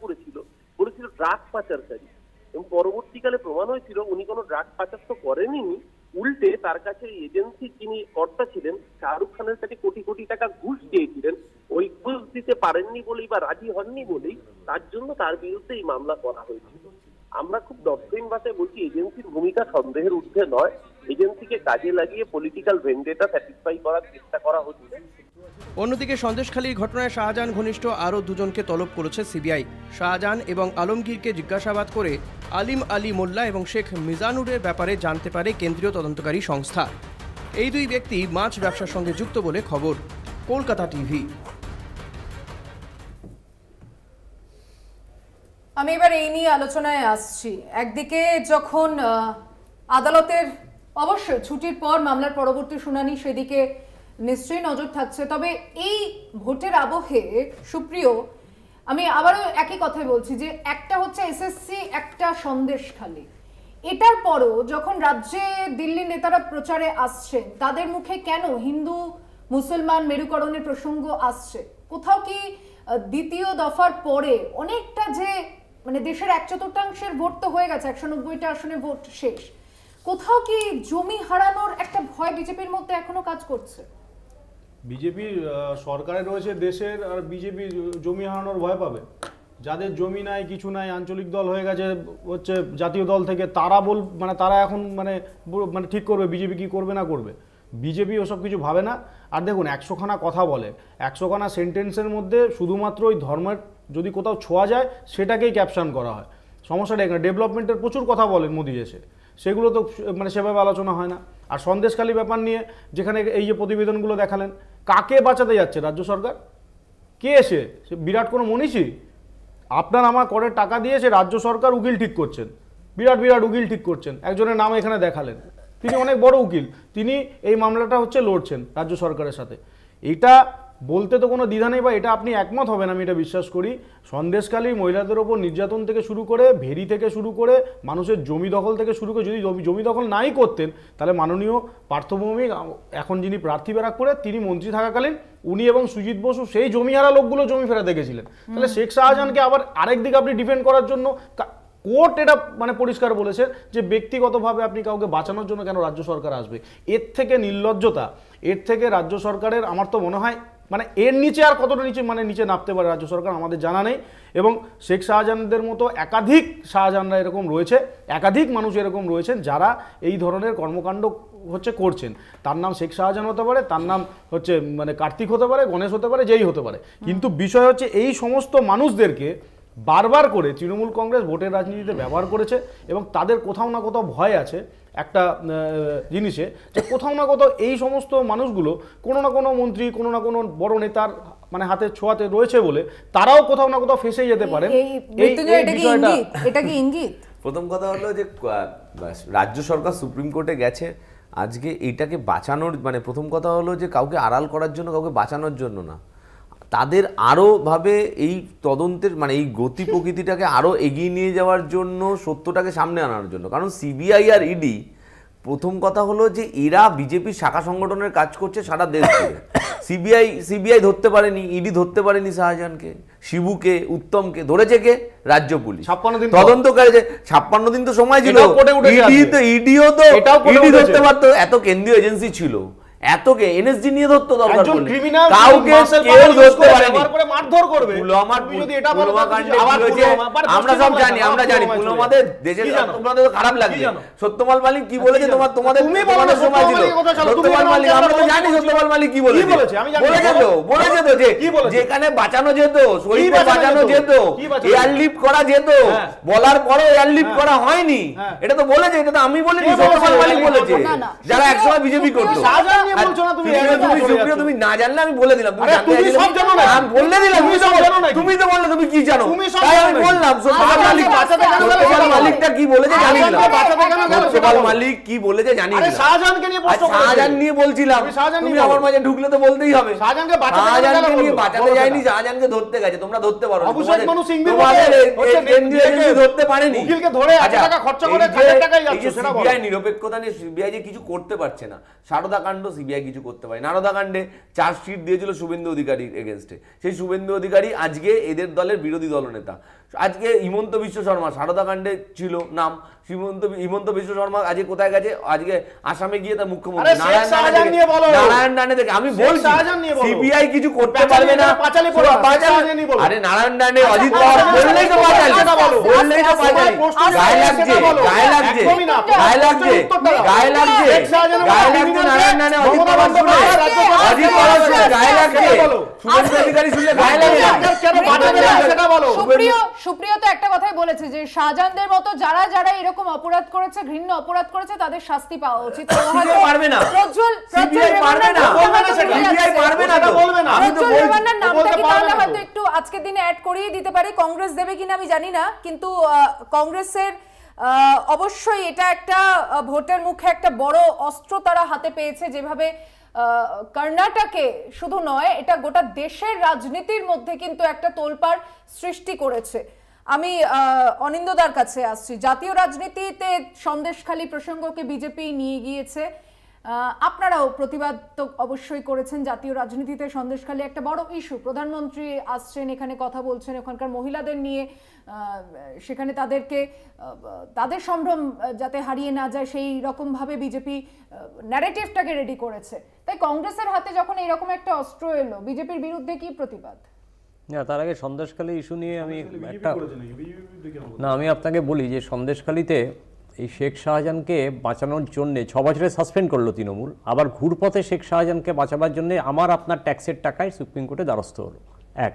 বলেছিল ড্রাগ পাচারকারী, এবং পরবর্তীকালে প্রমাণ হয়েছিল উনি কোনো ড্রাগ পাচার তো করেনি, উল্টে তার কাছে এজেন্সি যিনি কর্তা ছিলেন শাহরুখ খানের কাছে কোটি কোটি টাকা ঘুষ দিয়েছিলেন। ওই ঘুষ দিতে পারেননি বলেই বা রাজি হননি বলেই তার জন্য তার বিরুদ্ধে এই মামলা করা হয়েছিল। আমরা খুব দর্শহীন ভাষায় বলছি, এজেন্সির ভূমিকা সন্দেহের ঊর্ধ্বে নয়। এজেন্সিকে কাজে লাগিয়ে পলিটিক্যাল ভেন্ডেটা স্যাটিসফাই করার চেষ্টা করা হচ্ছে। অন্যদিকে সন্দেশখালীর ঘটনায় শাহজাহান ঘনিষ্ঠ আরও দুজনকে তলব করেছে সিবিআই। শাহজাহান এবং আলমগীরকে জিজ্ঞাসাবাদ করে আলিম আলী মোল্লা এবং শেখ মিজানুরের ব্যাপারে জানতে পারে কেন্দ্রীয় তদন্তকারী সংস্থা। এই দুই ব্যক্তি মাছ ব্যবসার সঙ্গে যুক্ত বলে খবর। কলকাতা টিভি। আমি এবার এই নিয়ে আলোচনায় আসছি। একদিকে যখন আদালতের অবশ্যই ছুটির পর মামলার পরবর্তী শুনানি, সেদিকে নিশ্চয়ই নজর থাকছে। তবে এই ভোটের আবহে সুপ্রিয়, আমি আবারও একই কথাই বলছি যে একটা হচ্ছে এসএসসি, একটা সন্দেশখালী। এটার পরও যখন রাজ্যে দিল্লি নেতারা প্রচারে আসছেন, তাদের মুখে কেন হিন্দু মুসলমান মেরুকরণের প্রসঙ্গ আসছে? কোথাও কি দ্বিতীয় দফার পরে অনেকটা যে মানে দেশের 1/4 ভোট তো হয়ে গেছে, 190টা আসনে ভোট শেষ, কোথাও কি জমি হারানোর একটা ভয় বিজেপির মধ্যে এখনো কাজ করছে? বিজেপি সরকারে রয়েছে দেশের, আর বিজেপি জমি হারানোর ভয় পাবে? যাদের জমি নাই, কিছু নাই, আঞ্চলিক দল হয়ে গেছে হচ্ছে জাতীয় দল থেকে, তারা তারা এখন মানে ঠিক করবে বিজেপি কি করবে না করবে। বিজেপি ওসব কিছু ভাবে না। আর দেখুন, 100খানা কথা বলে, 100খানা সেন্টেন্সের মধ্যে শুধুমাত্র ওই ধর্মের যদি কোথাও ছোঁয়া যায় সেটাকেই ক্যাপশন করা হয়। সমস্যাটা এখানে ডেভেলপমেন্টের প্রচুর কথা বলেন মোদি এসে, সেগুলো তো সেভাবে আলোচনা হয় না। আর সন্দেশখালী ব্যাপার নিয়ে যেখানে এই যে প্রতিবেদনগুলো দেখালেন, কাকে বাঁচাতে যাচ্ছে রাজ্য সরকার? কে এসে? বিরাট কোনো মনীষী? আপনার আমার করের টাকা দিয়েছে রাজ্য সরকার উকিল ঠিক করছেন, বিরাট বিরাট উকিল ঠিক করছেন। একজনের নাম এখানে দেখালেন, তিনি অনেক বড় উকিল, তিনি এই মামলাটা লড়ছেন রাজ্য সরকারের সাথে। এটা বলতে তো কোনো দ্বিধা নেই, বা এটা আপনি একমত হবেন আমি এটা বিশ্বাস করি। সন্দেশখালী মহিলাদের ওপর নির্যাতন থেকে শুরু করে, ভেরি থেকে শুরু করে, মানুষের জমি দখল থেকে শুরু করে, যদি জমি দখল নাই করতেন তাহলে মাননীয় পার্থভৌমিক এখন যিনি প্রার্থী ব্যারাক করে, তিনি মন্ত্রী থাকাকালীন উনি এবং সুজিত বসু সেই জমিহারা লোকগুলো জমি ফেরাতে গেছিলেন। তাহলে শেখ শাহজাহানকে আবার আরেক দিকে আপনি ডিফেন্ড করার জন্য, কোর্ট এটা পরিষ্কার বলেছে যে ব্যক্তিগতভাবে আপনি কাউকে বাঁচানোর জন্য কেন রাজ্য সরকার আসবে? এর থেকে নির্লজ্জতা, এর থেকে রাজ্য সরকারের আমার তো মনে হয় এর নিচে আর কতটা নিচে নামতে পারে রাজ্য সরকার আমাদের জানা নেই। এবং শেখ শাহজাহানদের মতো একাধিক শাহজাহানরা এরকম রয়েছে, একাধিক মানুষ এরকম রয়েছেন যারা এই ধরনের কর্মকাণ্ড করছেন। তার নাম শেখ শাহজাহান হতে পারে, তার নাম কার্তিক হতে পারে, গণেশ হতে পারে, যেই হতে পারে। কিন্তু বিষয় হচ্ছে এই সমস্ত মানুষদেরকে বারবার করে তৃণমূল কংগ্রেস ভোটের রাজনীতিতে ব্যবহার করেছে, এবং তাদের কোথাও না কোথাও ভয় আছে একটা জিনিসে, যে কোথাও না কোথাও এই সমস্ত মানুষগুলো কোনো না কোনো মন্ত্রী, কোনো না কোনো বড় নেতার হাতের ছোঁয়াতে রয়েছে বলে তারাও কোথাও না কোথাও ফেসে যেতে পারেন। এটা কি ইঙ্গিত? প্রথম কথা হলো যে রাজ্য সরকার সুপ্রিম কোর্টে গেছে আজকে এইটাকে বাঁচানোর, প্রথম কথা হলো যে কাউকে আড়াল করার জন্য, কাউকে বাঁচানোর জন্য না, তাদের আরও ভাবে এই তদন্তের এই গতি প্রকৃতিটাকে আরও এগিয়ে নিয়ে যাওয়ার জন্য, সত্যটাকে সামনে আনার জন্য। কারণ সিবিআই আর ইডি, প্রথম কথা হলো যে এরা বিজেপির শাখা সংগঠনের কাজ করছে সারা দেশ জুড়ে। সিবিআই ধরতে পারেনি, ইডি ধরতে পারেনি শাহজাহানকে, শিবুকে, উত্তমকে, ধরেছে কে? রাজ্য পুলিশ। তদন্তকারী 56 দিন তো সময় ছিল, ইডিও তো ইডি ধরতে পারতো, এত কেন্দ্রীয় এজেন্সি ছিল, এতকে এনএসজি নিয়ে ধরতো, দরকার পড়লে কাউকে কেউ ধরতে পারেনি। আমরা সব জানি, আমরা জানি পুলওয়ামাদের দেশের, তোমাদের তো খারাপ লাগছে। সত্যপাল মালিক কি বলেছে তোমাদের সময় ছিল, সত্যপাল মালিক, আমরা তো জানি সত্যপাল মালিক কি বলেছে, বলেছে তো যে যেখানে বাঁচানো যেত, শহীদকে বাঁচানো যেত, এয়ারলিফট করা যেত, বলার পরও এয়ারলিফট করা হয়নি, এটা তো বলেছে, এটা তো আমি বলিনি, সত্যপাল মালিক বলেছে, যারা একসময় বিজেপি করতো। তুমি না জানলে আমি বলে দিলাম, তুমি তো বললে তুমি কি জানো, তাই আমি বললাম সত্যপাল মালিকটা কি বলেছে জানি না, সত্যপাল মালিক কি বলেছে জানি না, শাহজাহান নিয়ে বলছিলাম, তুমি আমার মাঝে ঢুকলে তো বলতেই হবে। শাহজাহানকে নিয়ে বাঁচাতে যায়নি, শাহজাহানকে ধরতে গেছে, তোমরা ধরতে পারো, ধরতে পারেনি। সিবিআই নিরপেক্ষতা নিয়ে সিবিআই যে কিছু করতে পারছে না, সারদা কাণ্ড সিবিআই কিছু করতে পারে। নারদা কাণ্ডে চার্জশিট দিয়েছিল শুভেন্দু অধিকারীর এগেনস্টে, সেই শুভেন্দু অধিকারী আজকে এদের দলের বিরোধী দলনেতা। আজকে হিমন্ত বিশ্ব শর্মা সারদা কাণ্ডে ছিল নাম, হিমন্ত বিশ্ব শর্মা আজকে কোথায় গেছে? আজকে আসামে গিয়ে তার মুখ্যমন্ত্রী নারায়ণ রানে থেকে আমি বলছি সিবিআই কিছু করতে পারবে না। আরে নারায়ণ রানে অজিত পাওয়ার বললেই তো পাঁচালি, বললেই তো পাঁচালি। গায়ে লাগছে, গায়ে লাগছে, গায়ে লাগছে, গায়ে লাগছে, গায়ে লাগছে নারায়ণ রানে অজিত পাওয়ার শুনে, অজিত পাওয়ার শুনে গায়ে লাগছে। শুভেন্দু অধিকারী শুনলে গায়ে লাগে না। সুপ্রিয় তো একটা কথাই বলেছে যে শাহজাহানদের মতো যারা যারা এরকম অপরাধ করেছে, ঘৃণ্য অপরাধ করেছে, তাদের শাস্তি পাওয়া উচিত। পারবে না, প্রজ্জ্বল পারবে না, পারবে না, বলবে না। প্রজ্জ্বল রেভান্নার নামটা কি তাহলে হয়তো একটু আজকের দিনে অ্যাড করিয়ে দিতে পারি? কংগ্রেস দেবে কিনা আমি জানি না, কিন্তু কংগ্রেসের অবশ্যই এটা একটা ভোটের মুখে একটা বড় অস্ত্র তারা হাতে পেয়েছে, যেভাবে কর্ণাটকে শুধু নয়, এটা গোটা দেশের রাজনীতির মধ্যে কিন্তু একটা তোলপাড় সৃষ্টি করেছে। আমি অনিন্দদার কাছে আসছি। জাতীয় রাজনীতিতে সন্দেশখালী প্রসঙ্গকে বিজেপি নিয়ে গিয়েছে, আপনারাও প্রতিবাদ তো অবশ্যই করেছেন। জাতীয় রাজনীতিতে সন্দেশখালী একটা বড় ইস্যু, প্রধানমন্ত্রী আসছেন এখানে কথা বলছেন ওখানকার মহিলাদের নিয়ে, সেখানে তাদেরকে তাদের সম্ভ্রম যাতে হারিয়ে না যায় সেই রকম ভাবে বিজেপি ন্যারেটিভটাকে রেডি করেছে। তাই কংগ্রেসের হাতে যখন এইরকম একটা অস্ত্র এলো, বিজেপির বিরুদ্ধে কি প্রতিবাদ? না, তার আগে সন্দেশখালী ইস্যু নিয়ে আমি আমি আপনাকে বলি যে সন্দেশখালীতে এই শেখ শাহজাহানকে বাঁচানোর জন্যে 6 বছরে সাসপেন্ড করলো তৃণমূল, আবার ঘুরপথে শেখ শাহজাহানকে বাঁচাবার জন্য আমার আপনার ট্যাক্সের টাকায় সুপ্রিম কোর্টে দ্বারস্থ হলো। 1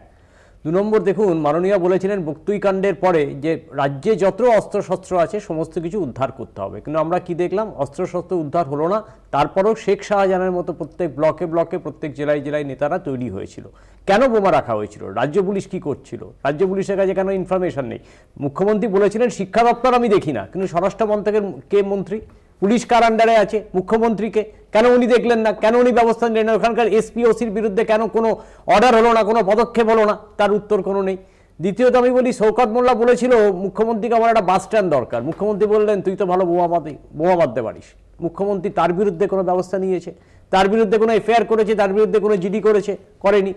2 নম্বর, দেখুন মাননীয় বলেছিলেন বক্তুই কাণ্ডের পরে যে রাজ্যে যত অস্ত্রশস্ত্র আছে সমস্ত কিছু উদ্ধার করতে হবে, কিন্তু আমরা কি দেখলাম? অস্ত্রশস্ত্র উদ্ধার হলো না। তারপরেও শেখ শাহজাহানের মতো প্রত্যেক ব্লকে ব্লকে প্রত্যেক জেলায় জেলায় নেতারা তৈরি হয়েছিল। কেন বোমা রাখা হয়েছিল? রাজ্য পুলিশ কি করছিল? রাজ্য পুলিশের কাছে কেন ইনফরমেশন নেই? মুখ্যমন্ত্রী বলেছিলেন শিক্ষা দপ্তর আমি দেখি না, কিন্তু স্বরাষ্ট্র মন্ত্রকের কে মন্ত্রী? পুলিশ কার আন্ডারে আছে? মুখ্যমন্ত্রীকে। কেন উনি দেখলেন না? কেন উনি ব্যবস্থা নিলেন না? ওখানকার এসপি ওসির বিরুদ্ধে কেন কোনো অর্ডার হলো না, কোনো পদক্ষেপ হলো না? তার উত্তর কোনো নেই। দ্বিতীয়ত আমি বলি, শওকত মোল্লা বলেছিল মুখ্যমন্ত্রীকে আমার একটা বাস স্ট্যান্ড দরকার। মুখ্যমন্ত্রী বললেন তুই তো ভালো বোমা বাঁধতে পারিস। মুখ্যমন্ত্রী তার বিরুদ্ধে কোনো ব্যবস্থা নিয়েছে? তার বিরুদ্ধে কোনো এফআইআর করেছে? তার বিরুদ্ধে কোনো জিডি করেছে? করেনি।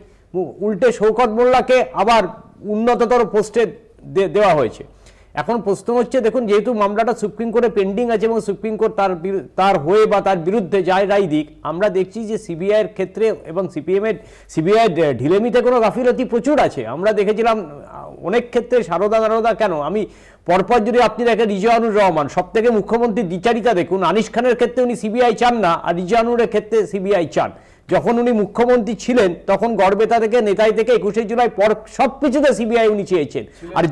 উল্টে শওকত মোল্লাকে আবার উন্নততর পোস্টে দেওয়া হয়েছে। এখন প্রশ্ন হচ্ছে, দেখুন যেহেতু মামলাটা সুপ্রিম কোর্টে পেন্ডিং আছে এবং সুপ্রিম কোর্ট তার হয়ে বা তার বিরুদ্ধে যাই রায় দিক, আমরা দেখছি যে সিবিআইয়ের ক্ষেত্রে এবং সিবিআই ঢিলেমিতে কোনো গাফিলতি প্রচুর আছে। আমরা দেখেছিলাম অনেক ক্ষেত্রে সারদা কেন, আমি পরপর যদি আপনি দেখেন রিজওয়ানুর রহমান সব থেকে মুখ্যমন্ত্রীর দ্বিচারিতা দেখুন। আনিস খানের ক্ষেত্রে উনি সিবিআই চান না, আর রিজওয়ানুরের ক্ষেত্রে সিবিআই চান। যখন উনি মুখ্যমন্ত্রী ছিলেন তখন গড়বেতা থেকে নেতাই থেকে 21শে জুলাই পর সব কিছুতে সিবিআই উনি চেয়েছেন। আর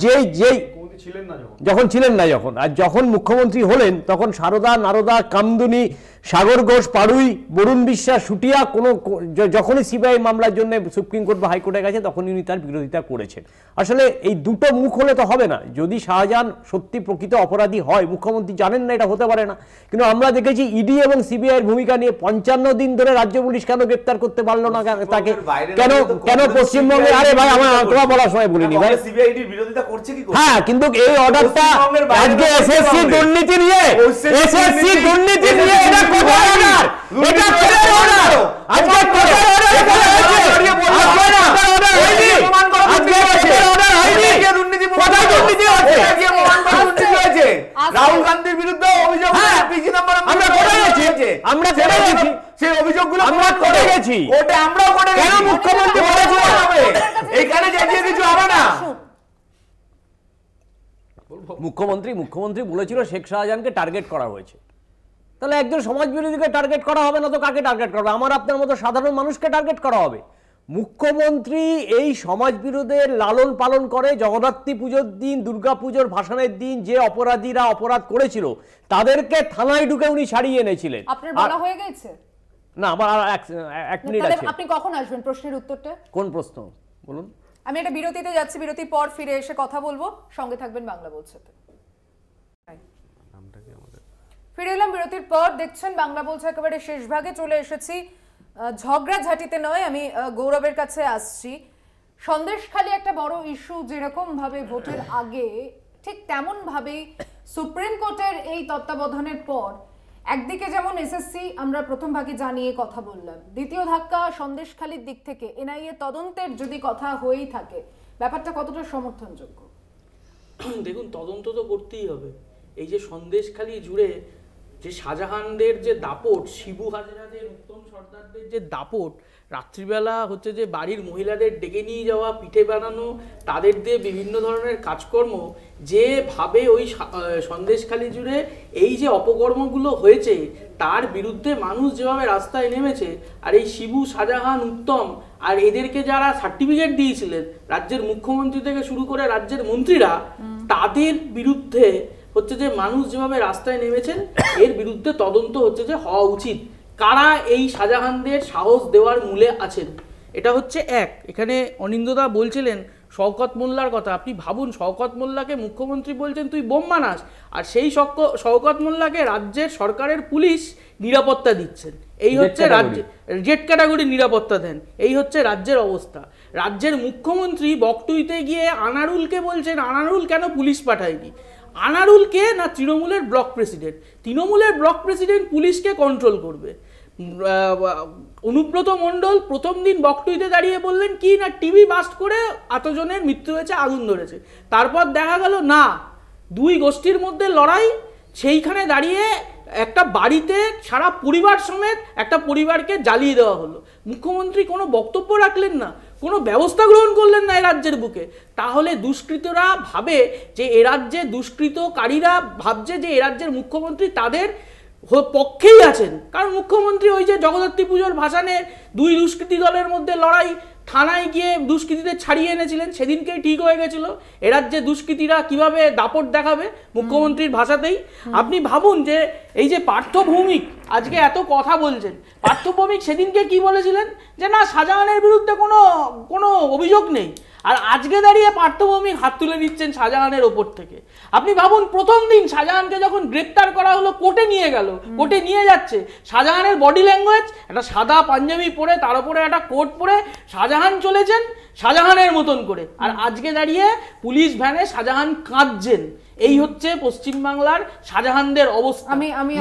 যখন ছিলেন না আর যখন মুখ্যমন্ত্রী হলেন তখন সারদা, নারদা, কামদুনি, সাগর ঘোষ, পাড়ুই, বরুণ বিশ্বাস, সুটিয়া যখনই সিবিআই মামলার জন্য সুপ্রিম কোর্ট বা হাইকোর্টে গেছে তখনই উনি তার বিরোধিতা করেছেন। আসলে এই দুটো মুখ হলে তো হবে না। যদি শাহজাহান সত্যি প্রকৃত অপরাধী হয়, মুখ্যমন্ত্রী জানেন না এটা হতে পারে না, কিন্তু আমরা দেখেছি ইডি এবং সিবিআইয়ের ভূমিকা নিয়ে 55 দিন ধরে রাজ্য পুলিশ কেন গ্রেপ্তার করতে পারলো না তাকে? কেন পশ্চিমবঙ্গে? আরে ভাই আমার তোমার বলার সময় বলিনি ভাই। সিবিআইডির বিরোধিতা করছে কি? হ্যাঁ, কিন্তু এই অর্ডারটা আজকে এসএসসি দুর্নীতি নিয়ে এটা কোথায় অর্ডার? এটা কোথায় অর্ডার? আজকে কোথায় অর্ডার? রাহুল গান্ধীর বিরুদ্ধে অভিযোগ আমরা করে গেছি, সেই অভিযোগগুলো আমরা করে গেছি, ওটা আমরাও করে গেছি। মুখ্যমন্ত্রী বলেছিল এখানে যেতে কিছু হবে না। মুখ্যমন্ত্রী বলেছিল শেখ শাহজাহানকে টার্গেট করা হয়েছে। তাহলে একজন সমাজ বিরোধীকে টার্গেট করা হবে না তো কাকে টার্গেট করা হবে? আমার আপনার মতো সাধারণ মানুষকে টার্গেট করা হবে। মুখ্যমন্ত্রী এই সমাজ বিরোধের লালন পালন করে। জগদ্ধাত্রী পুজোর দিন, দুর্গা পুজোর ভাসানের দিন যে অপরাধীরা অপরাধ করেছিল তাদেরকে থানায় ঢুকে উনি ছাড়িয়ে এনেছিলেন। আপনার বলা হয়ে গেছে না? আমার এক মিনিট আছে। আপনি কখন আসবেন প্রশ্নের উত্তরটা? কোন প্রশ্ন বলুন? আমি একটা বিরতিতে যাচ্ছি, বিরতির পর ফিরে এসে কথা বলবো। সঙ্গে থাকবেন বাংলা বলছেতে। ফিরে এলাম বিরতির পর। দেখছেন বাংলা বলছে, একেবারে শেষ ভাগে চলে এসেছি। ঝগড়াঝাটিতে নয়, আমি গৌরবের কাছে আসছি। সন্দেশখালী একটা বড় ইস্যু, যেরকম ভাবে ভোটের আগে ঠিক তেমন ভাবেই সুপ্রিম কোর্টের এই তত্ত্বাবধানের পর একদিকে যেমন এসএসসি আমরা প্রথম ভাগে জানিয়ে কথা বললাম, দ্বিতীয় ধাক্কা সন্দেশখালীর দিক থেকে এনআইএ তদন্তের যদি কথা হয়েই থাকে, ব্যাপারটা কতটা সমর্থনযোগ্য? দেখুন, তদন্ত তো করতেই হবে। এই যে সন্দেশখালি জুড়ে যে শাহজাহানদের যে দাপট, শিবু হাজরাদের, উত্তম সর্দারদের যে দাপট, রাত্রিবেলা হচ্ছে যে বাড়ির মহিলাদের ডেকে নিয়ে যাওয়া, পিঠে বানানো, তাদের দিয়ে বিভিন্ন ধরনের কাজকর্ম, যেভাবে ওই সন্দেশখালি জুড়ে এই যে অপকর্মগুলো হয়েছে তার বিরুদ্ধে মানুষ যেভাবে রাস্তায় নেমেছে, আর এই শিবু, শাহজাহান, উত্তম আর এদেরকে যারা সার্টিফিকেট দিয়েছিলেন রাজ্যের মুখ্যমন্ত্রী থেকে শুরু করে রাজ্যের মন্ত্রীরা, তাদের বিরুদ্ধে হচ্ছে যে মানুষ যেভাবে রাস্তায় নেমেছেন, এর বিরুদ্ধে তদন্ত হচ্ছে যে হওয়া উচিত। কারা এই শাহজাহানদের সাহস দেওয়ার মূলে আছেন, এটা হচ্ছে এক। এখানে অনিন্দদা বলছিলেন শওকত মোল্লার কথা। আপনি ভাবুন, শওকত মোল্লাকে মুখ্যমন্ত্রী বলছেন তুই বোম বানাস, আর সেই শওকত মোল্লাকে রাজ্যের সরকারের পুলিশ নিরাপত্তা দিচ্ছেন। এই হচ্ছে রাজ্যে জেড ক্যাটাগরি নিরাপত্তা দেন। এই হচ্ছে রাজ্যের অবস্থা। রাজ্যের মুখ্যমন্ত্রী বকটুইতে গিয়ে আনারুলকে বলছেন আনারুল কেন পুলিশ পাঠায়নি। আনারুলকে না তৃণমূলের ব্লক প্রেসিডেন্ট, তৃণমূলের ব্লক প্রেসিডেন্ট পুলিশকে কন্ট্রোল করবে। অনুব্রত মণ্ডল প্রথম দিন বকটুইতে দাঁড়িয়ে বললেন কি না টিভি বাস্ট করে এতজনের মৃত্যু হয়েছে, আগুন ধরেছে। তারপর দেখা গেল না, দুই গোষ্ঠীর মধ্যে লড়াই, সেইখানে দাঁড়িয়ে একটা বাড়িতে সারা পরিবার সমেত একটা পরিবারকে জ্বালিয়ে দেওয়া হলো। মুখ্যমন্ত্রী কোনো বক্তব্য রাখলেন না, কোনো ব্যবস্থা গ্রহণ করলেন না এ রাজ্যের বুকে। তাহলে দুষ্কৃতরা ভাবে যে এ রাজ্যে দুষ্কৃতকারীরা ভাবছে যে এ রাজ্যের মুখ্যমন্ত্রী তাদের পক্ষেই আছেন। কারণ মুখ্যমন্ত্রী ওই যে জগদ্ধাত্রী পুজোর ভাসানে দুই দুষ্কৃতী দলের মধ্যে লড়াই, থানায় গিয়ে দুষ্কৃতীদের ছাড়িয়ে এনেছিলেন, সেদিনকেই ঠিক হয়ে গেছিল এ রাজ্যে দুষ্কৃতীরা কিভাবে দাপট দেখাবে মুখ্যমন্ত্রীর ভাষাতেই। আপনি ভাবুন যে এই যে পার্থ ভৌমিক আজকে এত কথা বলছেন, পার্থ ভৌমিক সেদিনকে কি বলেছিলেন যে না শাহজাহানের বিরুদ্ধে কোনো অভিযোগ নেই, আর আজকে দাঁড়িয়ে পার্থ ভৌমিক হাত তুলে নিচ্ছেন শাহজাহানের ওপর থেকে। আপনি ভাবুন, প্রথম দিন শাহজাহানকে যখন গ্রেপ্তার করা হলো, কোর্টে নিয়ে গেল, কোর্টে নিয়ে যাচ্ছে, শাহজাহানের বডি ল্যাঙ্গুয়েজ একটা সাদা পাঞ্জাবি পরে তার উপরে একটা কোট পরে শাহজাহান চলেছেন শাহজাহানের মতন করে, আর আজকে দাঁড়িয়ে পুলিশ ভ্যানে শাহজাহান কাঁদছেন। এই হচ্ছে পশ্চিমবাংলার শাহজাহানদের অবস্থা।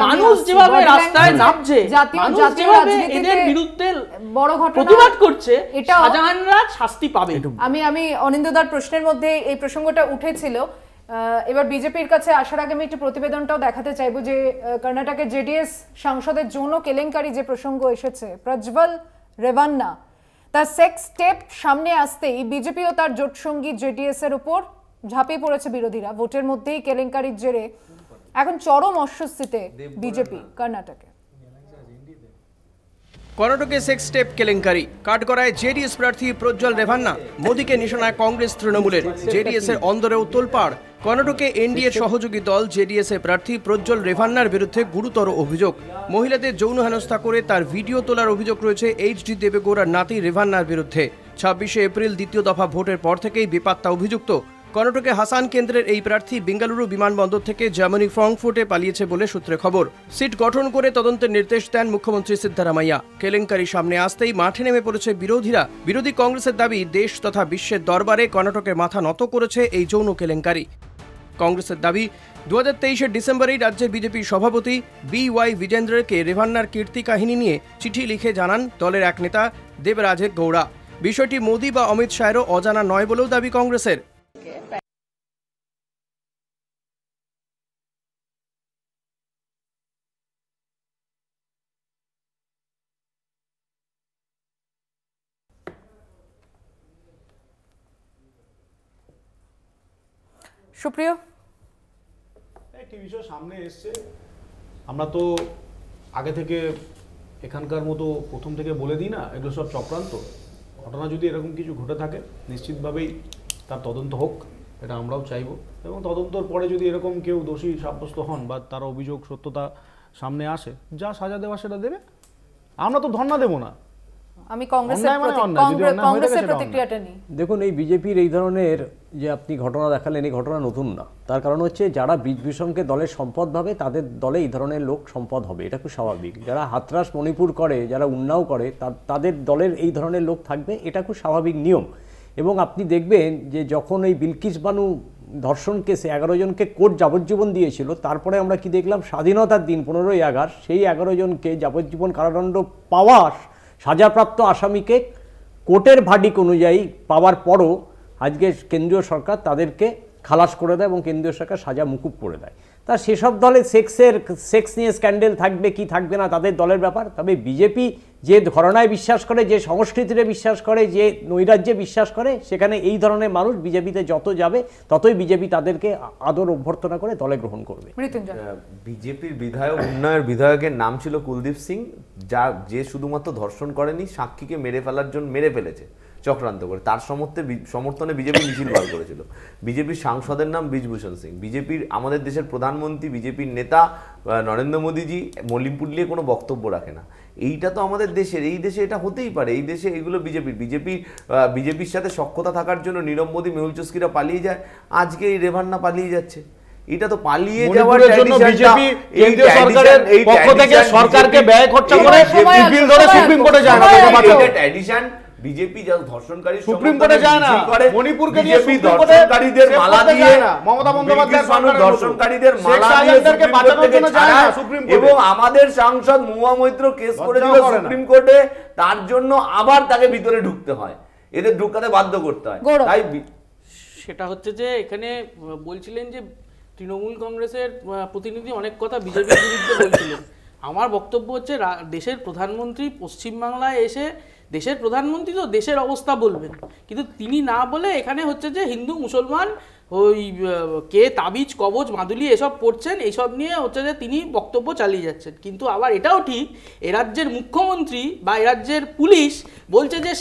মানুষ যেভাবে রাস্তায় নামছে, মানুষ যেভাবে এদের বিরুদ্ধে বড় ঘটনা প্রতিবাদ করছে, শাহজাহানরা শাস্তি পাবে। আমি অনিন্দদার প্রশ্নের মধ্যে এই প্রসঙ্গটা উঠেছিল। এবার বিজেপির কাছে আসার আগে আমি একটু প্রতিবেদনটাও দেখাতে চাইবো যে কর্ণাটকের জেডিএস সাংসদের যৌন কেলেঙ্কারি যে প্রসঙ্গ এসেছে, প্রজ্বল রেভান্না, তার সেক্স টেপ সামনে আসতেই বিজেপি ও তার জোটসঙ্গী জেডিএস এর উপর ঝাঁপিয়ে পড়েছে বিরোধীরা। ভোটের মধ্যেই কেলেঙ্কারির জেরে এখন চরম অস্বস্তিতে বিজেপি কর্ণাটকে। কর্ণাটকে সেক্স টেপ কেলেঙ্কারি, কাঠগড়ায় জেডিএস প্রার্থী প্রজ্জ্বল রেভান্না, মোদীকে নিশানায় কংগ্রেস তৃণমূলের, জেডিএস এর অন্দরেও তোলপাড়। কর্ণাটকে এনডিএর সহযোগী দল জেডিএস এর প্রার্থী প্রজ্জ্বল রেভান্নার বিরুদ্ধে গুরুতর অভিযোগ। মহিলাদের যৌন হেনস্থা করে তার ভিডিও তোলার অভিযোগ রয়েছে এইচডি দেবেগৌড়ার নাতি রেভান্নার বিরুদ্ধে। 26শে এপ্রিল দ্বিতীয় দফা ভোটের পর থেকেই বেপাত্তা অভিযুক্ত। কর্ণাটকে হাসান কেন্দ্রের এই প্রার্থী বেঙ্গালুরু বিমানবন্দর থেকে জার্মানি ফ্রাঙ্কফুর্টে পালিয়েছে বলে সূত্রে খবর। সিট গঠন করে তদন্তের নির্দেশ দেন মুখ্যমন্ত্রী সিদ্ধারামাইয়া। কেলেঙ্কারি সামনে আসতেই মাঠে নেমে পড়েছে বিরোধীরা। বিরোধী কংগ্রেসের দাবি, দেশ তথা বিশ্বের দরবারে কর্ণাটকের মাথা নত করেছে এই যৌন কেলেঙ্কারি। কংগ্রেসের দাবি, 2023 ডিসেম্বরেই রাজ্যের বিজেপি সভাপতি BY বিজেন্দ্রকে রেভান্নার কীর্তি কাহিনী নিয়ে চিঠি লিখে জানান দলের এক নেতা দেবরাজে গৌড়া। বিষয়টি মোদী বা অমিত শাহেরও অজানা নয় বলেও দাবি কংগ্রেসের। সুপ্রিয়, একটি বিষয় সামনে এসছে, আমরা তো আগে থেকে এখানকার মতো প্রথম থেকে বলে দিই না, এগুলো সব চক্রান্ত। ঘটনা যদি এরকম কিছু ঘটে থাকে নিশ্চিতভাবেই তার তদন্ত হোক, এটা আমরাও চাইব, এবং তদন্তর পরে যদি এরকম কেউ দোষী সাব্যস্ত হন বা তার অভিযোগ সত্যতা সামনে আসে, যা সাজা দেওয়া সেটা দেবে। আমরা তো ধর্ণা দেবো না। আমি কংগ্রেসের প্রতিক্রিয়াটা নিই। দেখুন, এই বিজেপির এই ধরনের যে আপনি ঘটনা দেখালেন, এই ঘটনা নতুন না। তার কারণ হচ্ছে যারা বীজভূষণকে দলের সম্পদ ভাবে, তাদের দলে এই ধরনের লোক সম্পদ হবে, এটা খুব স্বাভাবিক। যারা হাতরাস মণিপুর করে, যারা উন্নাও করে, তাদের দলের এই ধরনের লোক থাকবে, এটা খুব স্বাভাবিক নিয়ম। এবং আপনি দেখবেন যে যখন এই বিলকিস বানু ধর্ষণ কেসে 11 জনকে কোর্ট যাবজ্জীবন দিয়েছিল, তারপরে আমরা কি দেখলাম, স্বাধীনতার দিন 15ই আগস্ট সেই 11 জনকে যাবজ্জীবন কারাদণ্ড পাওয়া সাজাপ্রাপ্ত আসামিকে কোর্টের ভার্ডিক্ট অনুযায়ী পাওয়ার পরও আজকে কেন্দ্রীয় সরকার তাদেরকে খালাস করে দেয় এবং কেন্দ্রীয় সরকার সাজা মুকুব করে দেয়। তা সেসব দলে সেক্স নিয়ে স্ক্যান্ডেল থাকবে কি থাকবে না তাদের দলের ব্যাপার। তবে বিজেপি যে ঘরানায় বিশ্বাস করে, যে সংস্কৃতিতে বিশ্বাস করে, যে নৈরাজ্যে বিশ্বাস করে, সেখানে এই ধরনের মানুষ বিজেপিতে যত যাবে ততই বিজেপি তাদেরকে আদর অভ্যর্থনা করে দলে গ্রহণ করবে। বিজেপির বিধায়ক উন্নয়নের বিধায়কের নাম ছিল কুলদীপ সিং, যে শুধুমাত্র ধর্ষণ করেনি, সাক্ষীকে মেরে ফেলার জন্য মেরে ফেলেছে চক্রান্ত করে। তার সমর্থনে বিজেপি মিছিল বার করেছিল। বিজেপির সাংসদের নাম ব্রিজভূষণ সিং। বিজেপির আমাদের দেশের প্রধানমন্ত্রী, বিজেপির নেতা নরেন্দ্র মোদীজি মলিমপুর নিয়ে কোনো বক্তব্য রাখে না। এইটা তো আমাদের দেশের, এই দেশে এটা হতেই পারে। এই দেশে এগুলো বিজেপির সাথে সখ্যতা থাকার জন্য নীরব মোদী, মেহুল চস্কিরা পালিয়ে যায়। আজকে এই রেভান্না পালিয়ে যাচ্ছে। এটা তো পালিয়ে যাওয়ার জন্য বিজেপি কেন্দ্রীয় সরকারের পক্ষ থেকে সরকারকে ব্যয় খরচা করে বিল ধরে সুপ্রিম কোর্টে যায় না। এডিশন বিজেপি যা ধর্ষণকারী সুপ্রিম কোর্টে যায় না, মণিপুরকে নিয়ে সুপ্রিম কোর্টে ধর্ষণকারীদের মালা দিয়ে মমতা বন্দ্যোপাধ্যায় সরকার ধর্ষণকারীদের মালা দিয়ে বাঁচানোর জন্য যায় না সুপ্রিম কোর্টে। এবং আমাদের সাংসদ মহুয়া মৈত্র কেস করেছিল সুপ্রিম কোর্টে, তার জন্য আবার তাকে ভিতরে ঢুকতে হয়, এদের ঢুকাতে বাধ্য করতে হয়। তাই সেটা হচ্ছে যে এখানে বলছিলেন যে তৃণমূল কংগ্রেসের প্রতিনিধি অনেক কথা বিজেপির বিরুদ্ধে বলছিলেন। আমার বক্তব্য হচ্ছে দেশের প্রধানমন্ত্রী পশ্চিমবাংলায় এসে, দেশের প্রধানমন্ত্রী তো দেশের অবস্থা বলবেন, কিন্তু তিনি না বলে এখানে হচ্ছে যে হিন্দু মুসলমান ওই কে তাবিজ কবজ মাদুলি এসব পড়ছেন, এইসব নিয়ে হচ্ছে যে তিনি বক্তব্য চালিয়ে যাচ্ছেন। কিন্তু আবার এটাও ঠিক, এ রাজ্যের মুখ্যমন্ত্রী বা এ রাজ্যের পুলিশ বলছে যে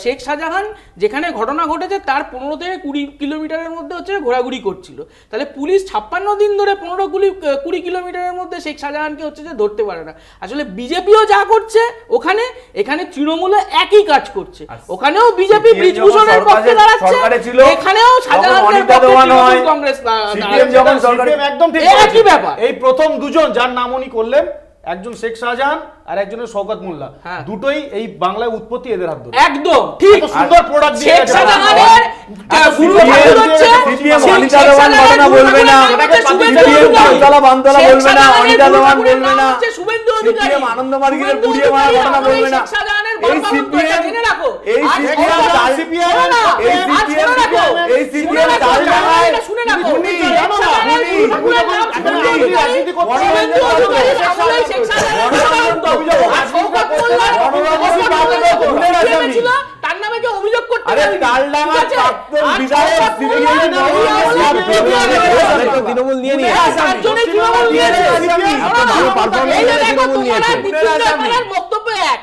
শেখ শাহজাহান যেখানে ঘটনা ঘটেছে তার 15 থেকে 20 কিলোমিটারের মধ্যে হচ্ছে ঘোরাঘুরি করছিল। তাহলে পুলিশ 56 দিন ধরে 15-20 কিলোমিটারের মধ্যে শেখ শাহজাহানকে হচ্ছে যে ধরতে পারে না। আসলে বিজেপিও যা করছে ওখানে, এখানে তৃণমূলে একই কাজ করছে। ওখানেও বিজেপি ব্রিজভূষণের পক্ষে দাঁড়াচ্ছে, এখানেও শাহজাহানের কংগ্রেস একদম ঠিক একই ব্যাপার। এই প্রথম দুজন যার নাম উনি করলেন, একজন শেখ শাহজাহান আর একজনের শওকত মোল্লা, দুটোই এই বাংলায় উৎপত্তি এদের হাত ধরে। একদম ঠিক, সুন্দর প্রোডাক্ট দিয়ে শেখ শাহজাহানের গুরু ঠাকুর হচ্ছে সিপিএম অনিতা দেওয়ান ঘটনা বলবে না, সিপিএম বামতলা বলবে না, অনিতা দেওয়ান বলবে না, সিপিএম আনন্দ মার্গের পুড়িয়ে মারা ঘটনা বলবে না। এই সিপিএম তার নামে যে অভিযোগ করতে তৃণমূল নিয়ে নিয়ে বক্তব্য এক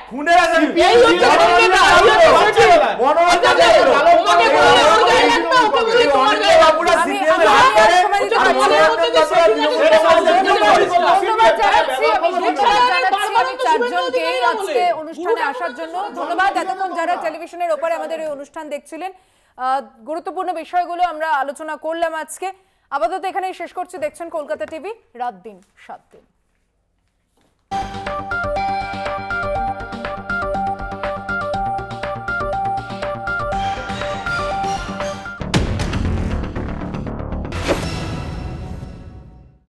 অনুষ্ঠানে আসার জন্য ধন্যবাদ। এতক্ষণ যারা টেলিভিশনের ওপরে আমাদের এই অনুষ্ঠান দেখছিলেন, গুরুত্বপূর্ণ বিষয়গুলো আমরা আলোচনা করলাম আজকে। আপাতত এখানেই শেষ করছি। দেখছেন কলকাতা টিভি, রাত দিন 7 দিন।